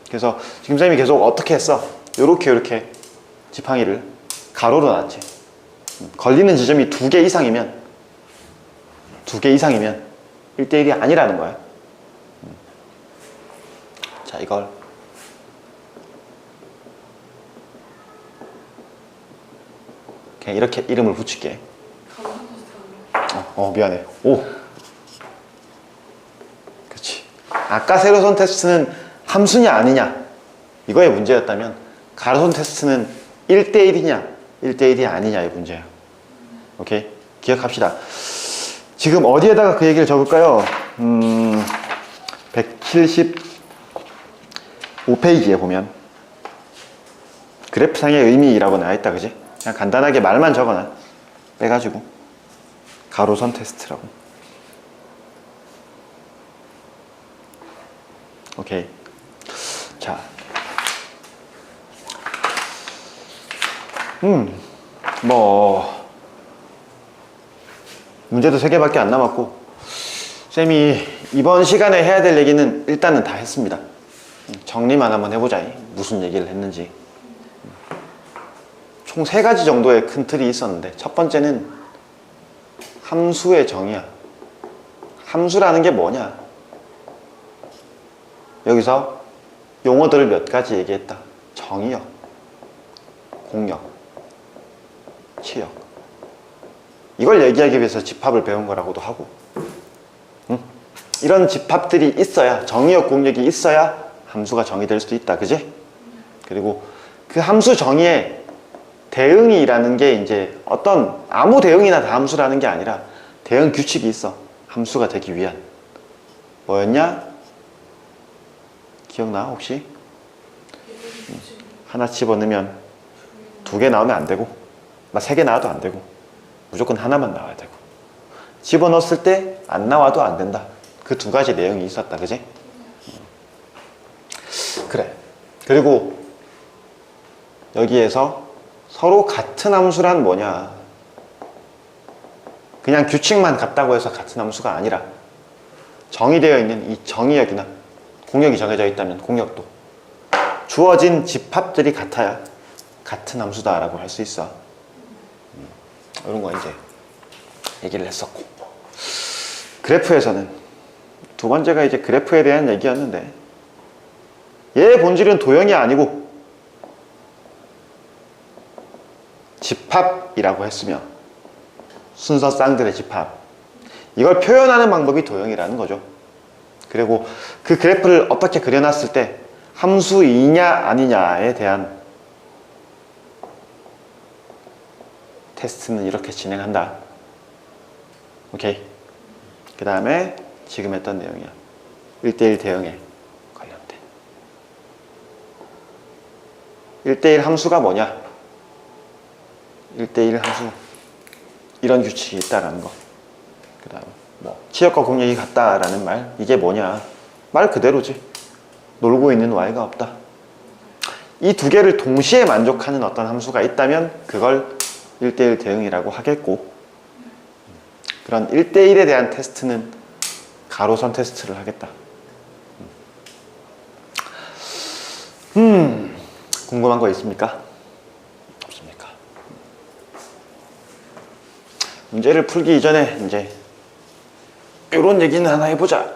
그래서 지금 쌤이 계속 어떻게 했어? 요렇게 지팡이를 가로로 놨지. 걸리는 지점이 두 개 이상이면 1대1이 아니라는 거야. 자, 이걸 그냥 이렇게 이름을 붙일게. 미안해. 오. 그렇지. 아까 세로선 테스트는 함수냐 아니냐 이거의 문제였다면 가로선 테스트는 1대1이냐 1대1이 아니냐의 문제야. 오케이? 기억합시다. 지금 어디에다가 그 얘기를 적을까요? 175페이지에 보면 그래프상의 의미라고 나와있다. 그지? 그냥 간단하게 말만 적어놔. 빼가지고 가로선 테스트라고. 오케이. 자, 문제도 3개밖에 안 남았고 쌤이 이번 시간에 해야 될 얘기는 일단은 다 했습니다. 정리만 한번 해보자. 무슨 얘기를 했는지. 총 3가지 정도의 큰 틀이 있었는데 첫 번째는 함수의 정의야. 함수라는 게 뭐냐? 여기서 용어들을 몇 가지 얘기했다. 정의역, 공역, 치역. 이걸 얘기하기 위해서 집합을 배운 거라고도 하고, 이런 집합들이 있어야, 정의역, 공역이 있어야 함수가 정의될 수도 있다. 그지? 그리고 그 함수 정의에 대응이라는 게 이제 어떤 아무 대응이나 다 함수라는 게 아니라 대응 규칙이 있어. 함수가 되기 위한. 뭐였냐? 기억나 혹시? 하나 집어넣으면 2개 나오면 안 되고 3개 나와도 안 되고 무조건 하나만 나와야 되고 집어넣었을 때 안 나와도 안 된다. 그 2가지 내용이 있었다. 그지? 그래. 그리고 여기에서 서로 같은 함수란 뭐냐? 그냥 규칙만 같다고 해서 같은 함수가 아니라 정의되어 있는 이 정의역이나 공역이 정해져 있다면 공역도 주어진 집합들이 같아야 같은 함수다라고 할 수 있어. 이런 거 이제 얘기를 했었고, 그래프에서는 두 번째가 이제 그래프에 대한 얘기였는데 얘의 본질은 도형이 아니고 집합이라고 했으며 순서 쌍들의 집합, 이걸 표현하는 방법이 도형이라는 거죠. 그리고 그 그래프를 어떻게 그려놨을 때 함수이냐 아니냐에 대한 테스트는 이렇게 진행한다. 오케이. 그 다음에 지금 했던 내용이야. 1대1 대응에 관련된 1대1 함수가 뭐냐? 1대1 함수 이런 규칙이 있다라는 거. 그 다음 뭐 치역과 공역이 같다라는 말, 이게 뭐냐? 말 그대로지. 놀고 있는 y가 없다. 이 두 개를 동시에 만족하는 어떤 함수가 있다면 그걸 1대1 대응이라고 하겠고, 그런 1대1에 대한 테스트는 가로선 테스트를 하겠다. 궁금한 거 있습니까? 없습니까? 문제를 풀기 이전에 이제 이런 얘기는 하나 해보자.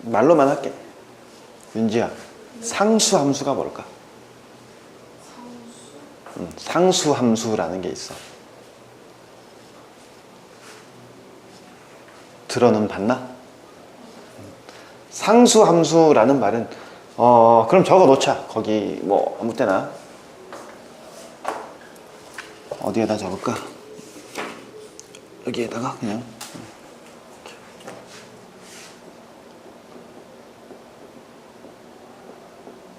말로만 할게. 윤지야, 상수함수가 뭘까? 상수함수라는 게 있어. 들어는 봤나? 상수함수라는 말은 그럼 적어 놓자. 거기 뭐 아무 때나 어디에다 적을까? 여기에다가 그냥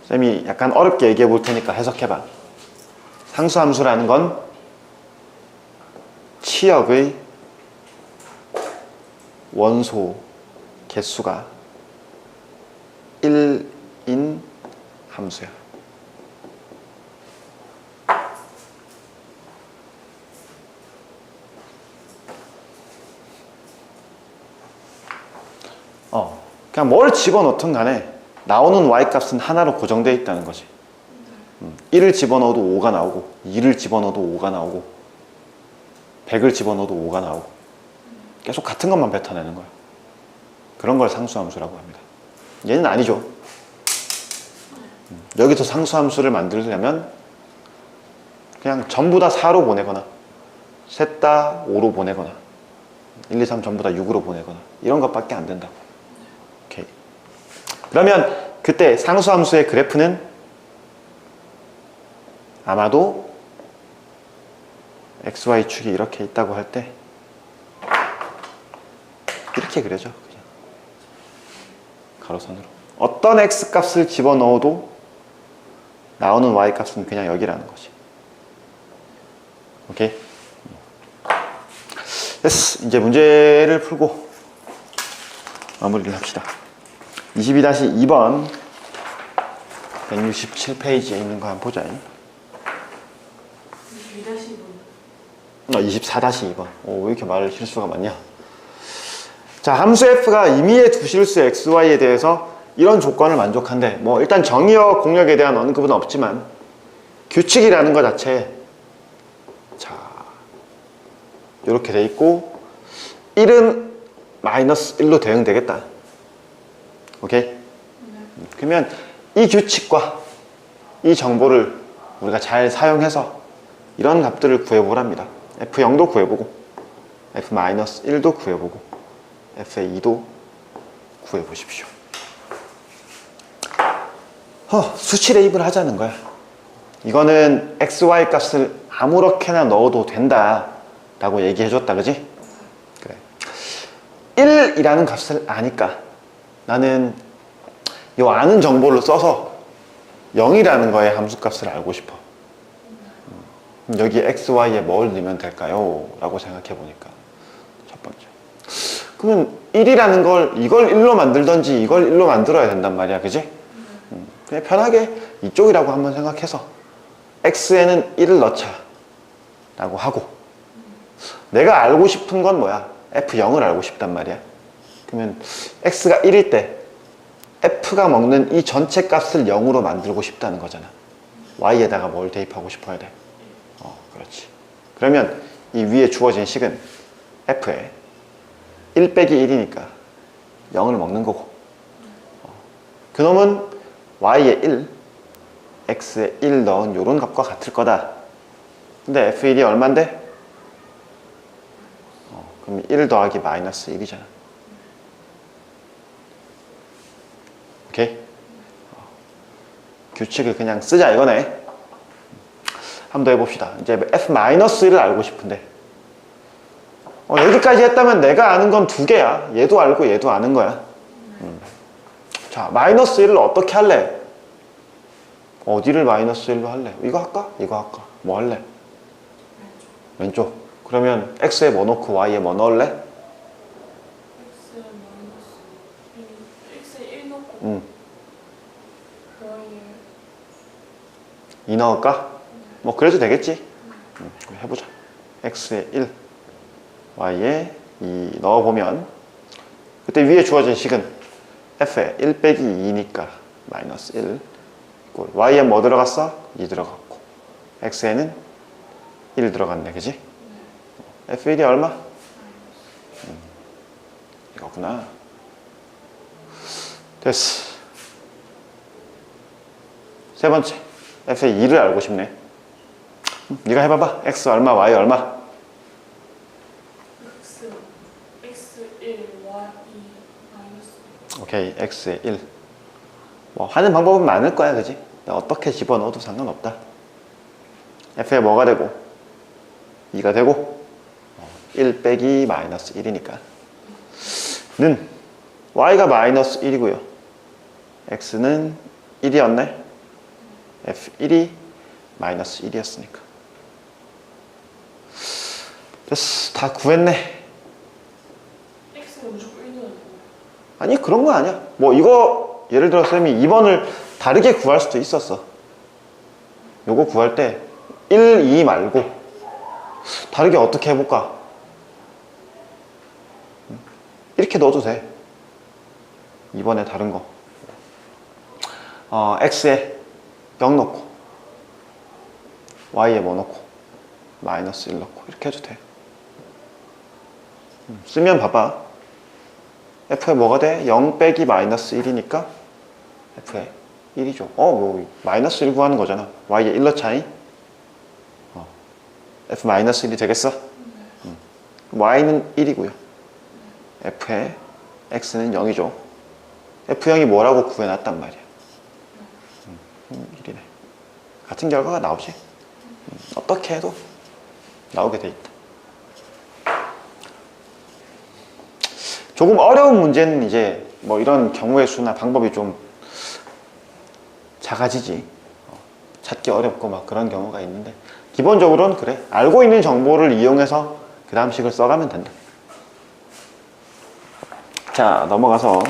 쌤이 약간 어렵게 얘기해 볼 테니까 해석해봐. 상수함수라는 건 치역의 원소 개수가 1인 함수야. 그냥 뭘 집어넣든 간에 나오는 y값은 하나로 고정되어 있다는 거지. 1을 집어넣어도 5가 나오고, 2를 집어넣어도 5가 나오고, 100을 집어넣어도 5가 나오고, 계속 같은 것만 뱉어내는 거야. 그런 걸 상수함수라고 합니다. 얘는 아니죠. 여기서 상수함수를 만들려면 그냥 전부 다 4로 보내거나 셋 다 5로 보내거나 1, 2, 3 전부 다 6으로 보내거나 이런 것밖에 안 된다고. 오케이. 그러면 그때 상수함수의 그래프는 아마도 XY축이 이렇게 있다고 할 때 이렇게 그려져. 그냥 가로선으로 어떤 X값을 집어넣어도 나오는 Y값은 그냥 여기라는 거지. 오케이? 됐어. 이제 문제를 풀고 마무리를 합시다. 22-2번 167페이지에 있는 거 한번 보자. 24-2번. 왜 이렇게 말 실수가 많냐? 자, 함수 f가 임의의 두 실수 xy에 대해서 이런 조건을 만족한대. 뭐 일단 정의역 공역에 대한 언급은 없지만 규칙이라는 것 자체에 자 이렇게 돼 있고 1은 마이너스 1로 대응되겠다. 오케이? 그러면 이 규칙과 이 정보를 우리가 잘 사용해서 이런 값들을 구해보랍니다. f0도 구해보고 f-1도 구해보고 f의 2도 구해보십시오. 수치 대입을 하자는 거야. 이거는 xy 값을 아무렇게나 넣어도 된다 라고 얘기해줬다. 그지? 그래. 1이라는 값을 아니까 나는 이 아는 정보를 써서 0이라는 거의 함수값을 알고 싶어. 여기 xy에 뭘 넣으면 될까요? 라고 생각해 보니까 첫 번째, 그러면 1이라는 걸 이걸 1로 만들던지 이걸 1로 만들어야 된단 말이야. 그지? 그냥 편하게 이쪽이라고 한번 생각해서 x에는 1을 넣자 라고 하고, 내가 알고 싶은 건 뭐야? f0을 알고 싶단 말이야. 그러면 x가 1일 때 f가 먹는 이 전체 값을 0으로 만들고 싶다는 거잖아. y에다가 뭘 대입하고 싶어야 돼? 그렇지. 그러면 이 위에 주어진 식은 f에 1 빼기 1이니까 0을 먹는 거고, 그놈은 y에 1, x에 1 넣은 요런 값과 같을 거다. 근데 f1이 얼만데? 그럼 1 더하기 마이너스 1이잖아. 오케이? 규칙을 그냥 쓰자 이거네. 한 번 더 해봅시다. 이제 f-1을 알고 싶은데 여기까지 했다면 내가 아는 건 두 개야. 얘도 알고 얘도 아는 거야. 자, 마이너스 1을 어떻게 할래? 어디를 마이너스 1로 할래? 이거 할까? 이거 할까? 뭐 할래? 왼쪽. 그러면 x에 뭐 넣고 y에 뭐 넣을래? x에 마이너스 1, x에 1 넣고 응. y에 2 넣을까? 뭐 그래도 되겠지? 해보자. x에 1, y에 2 넣어보면 그때 위에 주어진 식은 f에 1 빼기 2니까 마이너스 1 y에 뭐 들어갔어? 2 들어갔고 x에는 1 들어갔네, 그지? f1이 얼마? 이거구나. 됐어. 세 번째, f의 2를 알고 싶네. 네가 해봐봐. x 얼마, y 얼마? x 1, y 2 마이너스 오케이, x에 1. 뭐 하는 방법은 많을 거야, 그지? 어떻게 집어넣어도 상관없다. f에 뭐가 되고 2가 되고 1 빼기 마이너스 1이니까 는 y가 마이너스 1이고요 x는 1이었네. f1이 마이너스 1이었으니까 됐어. 다 구했네. x가 무조건 1 넣어야 되고 아니 그런 거 아니야. 뭐 이거 예를 들어 쌤이 2번을 다르게 구할 수도 있었어. 요거 구할 때 1, 2 말고 다르게 어떻게 해볼까? 이렇게 넣어도 돼. 2번에 다른 거 x에 0 넣고 y에 뭐 넣고 마이너스 1 넣고 이렇게 해도 돼. 쓰면 봐봐. f에 뭐가 돼? 0 빼기 마이너스 1이니까 f에 1이죠. 뭐 마이너스 1 구하는 거잖아. y에 1 넣자니 f 마이너스 1이 되겠어? y는 1이고요. f에 x는 0이죠. f0이 뭐라고 구해놨단 말이야. 1이네. 같은 결과가 나오지. 어떻게 해도 나오게 돼 있다. 조금 어려운 문제는 이제 뭐 이런 경우의 수나 방법이 좀 작아지지. 찾기 어렵고 막 그런 경우가 있는데 기본적으로는 그래. 알고 있는 정보를 이용해서 그 다음 식을 써가면 된다. 자, 넘어가서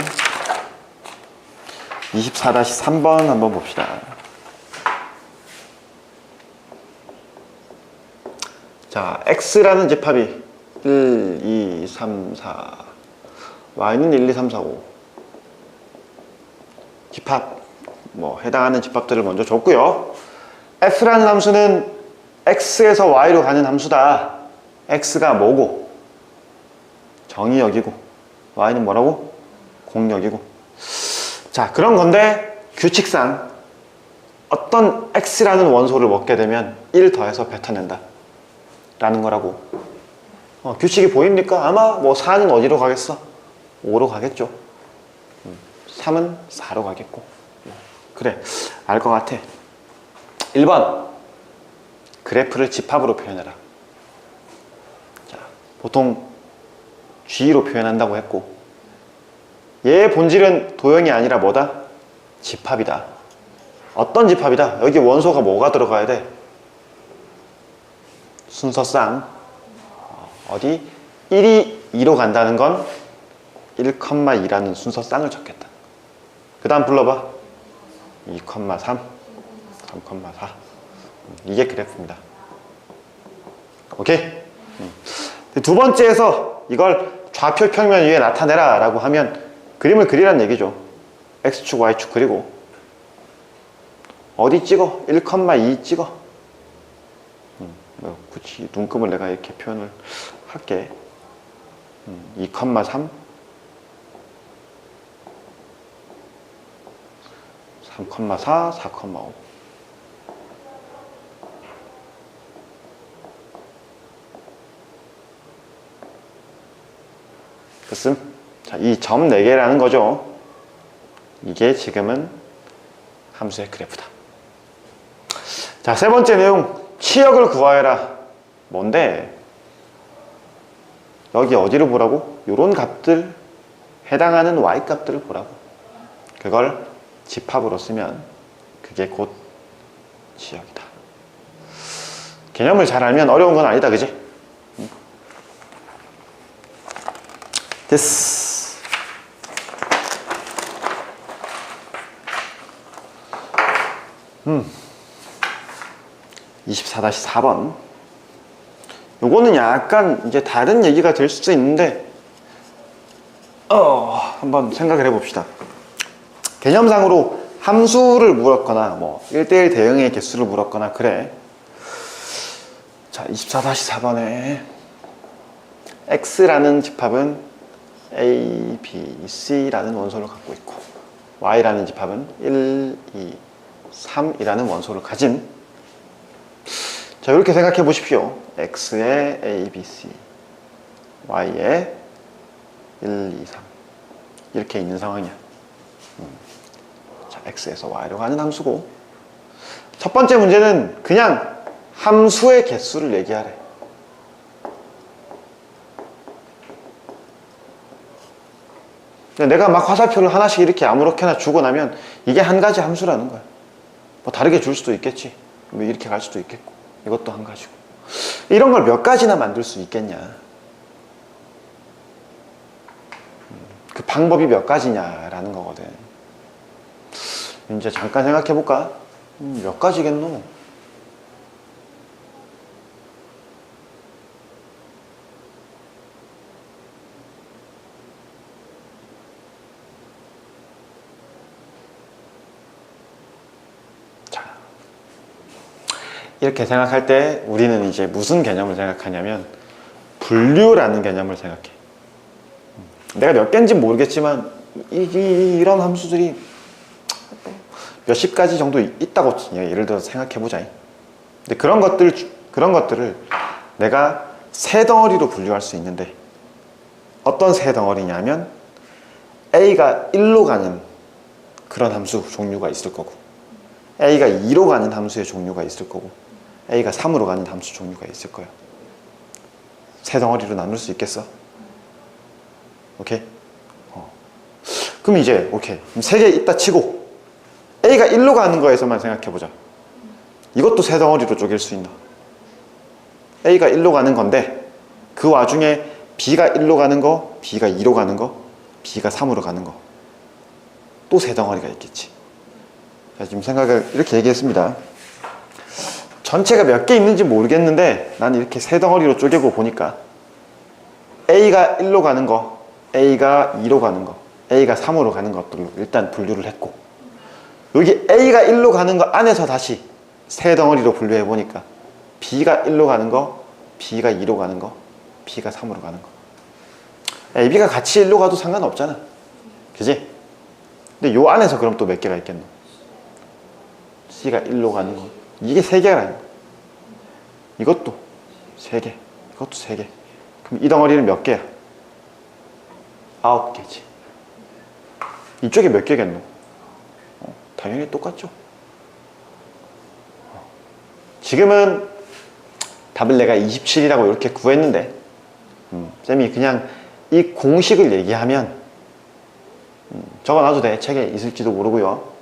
24-3번 한번 봅시다. 자, x라는 집합이 1, 2, 3, 4 y는 1, 2, 3, 4, 5 집합 뭐 해당하는 집합들을 먼저 줬고요. f라는 함수는 x에서 y로 가는 함수다. x가 뭐고? 정의역이고 y는 뭐라고? 공역이고. 자, 그런 건데 규칙상 어떤 x라는 원소를 먹게 되면 1 더해서 뱉어낸다 라는 거라고. 규칙이 보입니까? 아마 뭐 4는 어디로 가겠어? 5로 가겠죠. 3은 4로 가겠고. 그래, 알 것 같아. 1번 그래프를 집합으로 표현해라. 자, 보통 G로 표현한다고 했고 얘의 본질은 도형이 아니라 뭐다? 집합이다. 어떤 집합이다? 여기 원소가 뭐가 들어가야 돼? 순서상 어디? 1이 2로 간다는 건 1,2라는 순서쌍을 적겠다. 그 다음 불러봐. 2,3 3,4 이게 그래프입니다. 오케이? 두 번째에서 이걸 좌표 평면 위에 나타내라 라고 하면 그림을 그리란 얘기죠. X축, Y축 그리고 어디 찍어? 1,2 찍어. 굳이 눈금을 내가 이렇게 표현을 할게. 2,3 3,4 4,5 됐음? 자, 이 점 4개라는 거죠. 이게 지금은 함수의 그래프다. 자, 세 번째 내용 치역을 구하여라. 뭔데? 여기 어디를 보라고? 요런 값들, 해당하는 y 값들을 보라고. 그걸 집합으로 쓰면 그게 곧 치역이다. 개념을 잘 알면 어려운 건 아니다, 그지? 됐어. 24-4번. 요거는 약간 이제 다른 얘기가 될 수도 있는데, 한번 생각을 해봅시다. 개념상으로 함수를 물었거나, 뭐, 1대1 대응의 개수를 물었거나, 그래. 자, 24-4번에 x라는 집합은 a, b, c라는 원소를 갖고 있고, y라는 집합은 1, 2, 3이라는 원소를 가진, 자, 이렇게 생각해 보십시오. x의 a, b, c, y의 1, 2, 3 이렇게 있는 상황이야. 자, x에서 y로 가는 함수고, 첫 번째 문제는 그냥 함수의 개수를 얘기하래. 내가 막 화살표를 하나씩 이렇게 아무렇게나 주고 나면 이게 한 가지 함수라는 거야. 뭐 다르게 줄 수도 있겠지. 뭐 이렇게 갈 수도 있겠고, 이것도 한 가지고. 이런 걸 몇 가지나 만들 수 있겠냐. 그 방법이 몇 가지냐라는 거거든. 이제 잠깐 생각해 볼까? 몇 가지겠노? 이렇게 생각할 때 우리는 이제 무슨 개념을 생각하냐면 분류라는 개념을 생각해. 내가 몇 개인지 모르겠지만 이런 함수들이 몇십 가지 정도 있다고 예를 들어서 생각해 보자. 근데 그런 것들을 내가 세 덩어리로 분류할 수 있는데, 어떤 세 덩어리냐면 a가 1로 가는 그런 함수 종류가 있을 거고, a가 2로 가는 함수의 종류가 있을 거고, a가 3으로 가는 함수 종류가 있을 거야. 세 덩어리로 나눌 수 있겠어? 오케이? 그럼 이제 오케이. 세 개 있다 치고 a가 1로 가는 거에서만 생각해보자. 이것도 세 덩어리로 쪼갤 수 있나? a가 1로 가는 건데 그 와중에 b가 1로 가는 거, b가 2로 가는 거, b가 3으로 가는 거, 또 세 덩어리가 있겠지. 자, 지금 생각을 이렇게 얘기했습니다. 전체가 몇 개 있는지 모르겠는데 난 이렇게 세 덩어리로 쪼개고 보니까 a가 1로 가는 거, a가 2로 가는 거, a가 3으로 가는 것들로 일단 분류를 했고, 여기 a가 1로 가는 거 안에서 다시 세 덩어리로 분류해 보니까 b가 1로 가는 거, b가 2로 가는 거, b가 3으로 가는 거. a, b가 같이 1로 가도 상관없잖아. 그지? 근데 요 안에서 그럼 또 몇 개가 있겠노? c가 1로 가는 거, 이게 세 개라는 거야. 이것도 세 개, 이것도 세 개. 그럼 이 덩어리는 몇 개야? 9개지. 이쪽에 몇 개겠노? 당연히 똑같죠. 지금은 답을 내가 27이라고 이렇게 구했는데, 쌤이 그냥 이 공식을 얘기하면 적어놔도 돼. 책에 있을지도 모르고요.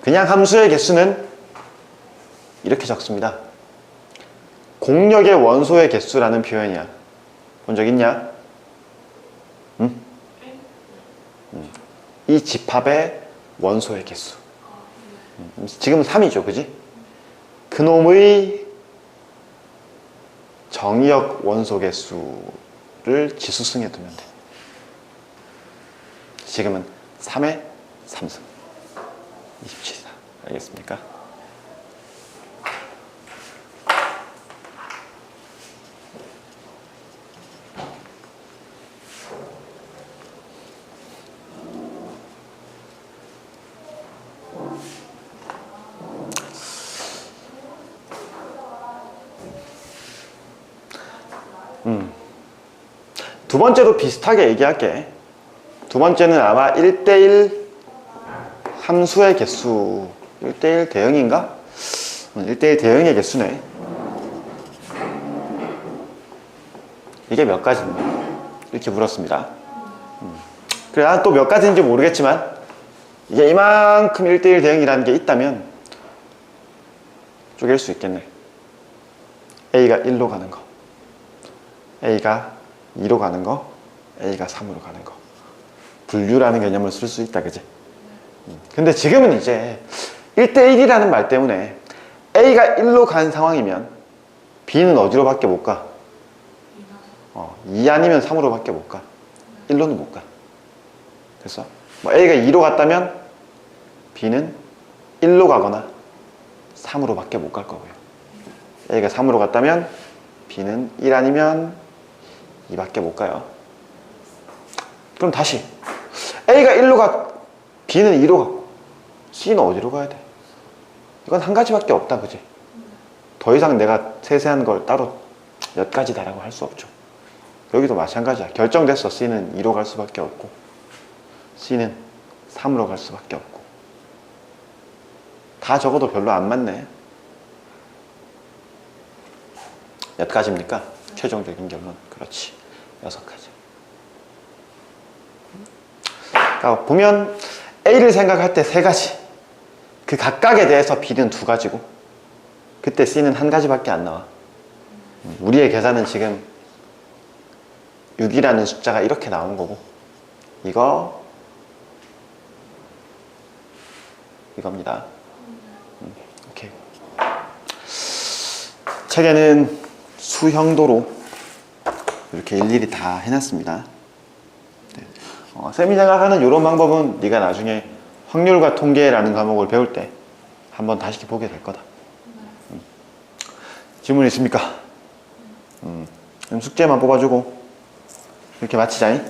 그냥 함수의 개수는 이렇게 적습니다. 공력의 원소의 개수라는 표현이야. 본 적 있냐? 응? 이 집합의 원소의 개수. 지금은 3이죠, 그지? 그놈의 정의역 원소 개수를 지수승에 두면 돼. 지금은 3의 3승 27이다. 알겠습니까? 두 번째도 비슷하게 얘기할게. 두 번째는 아마 1대1 함수의 개수, 1대1 대응인가? 1대1 대응의 개수네. 이게 몇 가지인가? 이렇게 물었습니다. 그래, 난 또 몇 가지인지 모르겠지만 이게 이만큼 1대1 대응이라는 게 있다면 쪼갤 수 있겠네. A가 1로 가는 거, A가 2로 가는 거, A가 3으로 가는 거. 분류라는 개념을 쓸 수 있다, 그지? 근데 지금은 이제 1대1이라는 말 때문에 A가 1로 간 상황이면 B는 어디로 밖에 못 가? 2 아니면 3으로 밖에 못 가. 1로는 못 가. 됐어? 뭐 A가 2로 갔다면 B는 1로 가거나 3으로 밖에 못 갈 거고요. A가 3으로 갔다면 B는 1 아니면 2밖에 못 가요. 그럼 다시 A가 1로 가, B는 2로 갔고 C는 어디로 가야 돼? 이건 한 가지밖에 없다, 그지? 더 이상 내가 세세한 걸 따로 몇 가지다라고 할 수 없죠. 여기도 마찬가지야. 결정됐어. C는 2로 갈 수밖에 없고 C는 3으로 갈 수밖에 없고. 다 적어도 별로 안 맞네. 몇 가지입니까? 최종적인 결론. 그렇지. 6가지. 그러니까 보면 A를 생각할 때 3가지. 그 각각에 대해서 B는 2가지고 그때 C는 1가지밖에 안 나와. 우리의 계산은 지금 6이라는 숫자가 이렇게 나온 거고 이겁니다. 오케이. 책에는 수형도로 이렇게 일일이 다 해놨습니다. 네. 쌤이 생각하는 이런 방법은 네가 나중에 확률과 통계라는 과목을 배울 때 한번 다시 보게 될 거다. 질문 있습니까? 그럼 숙제만 뽑아주고 이렇게 마치자잉.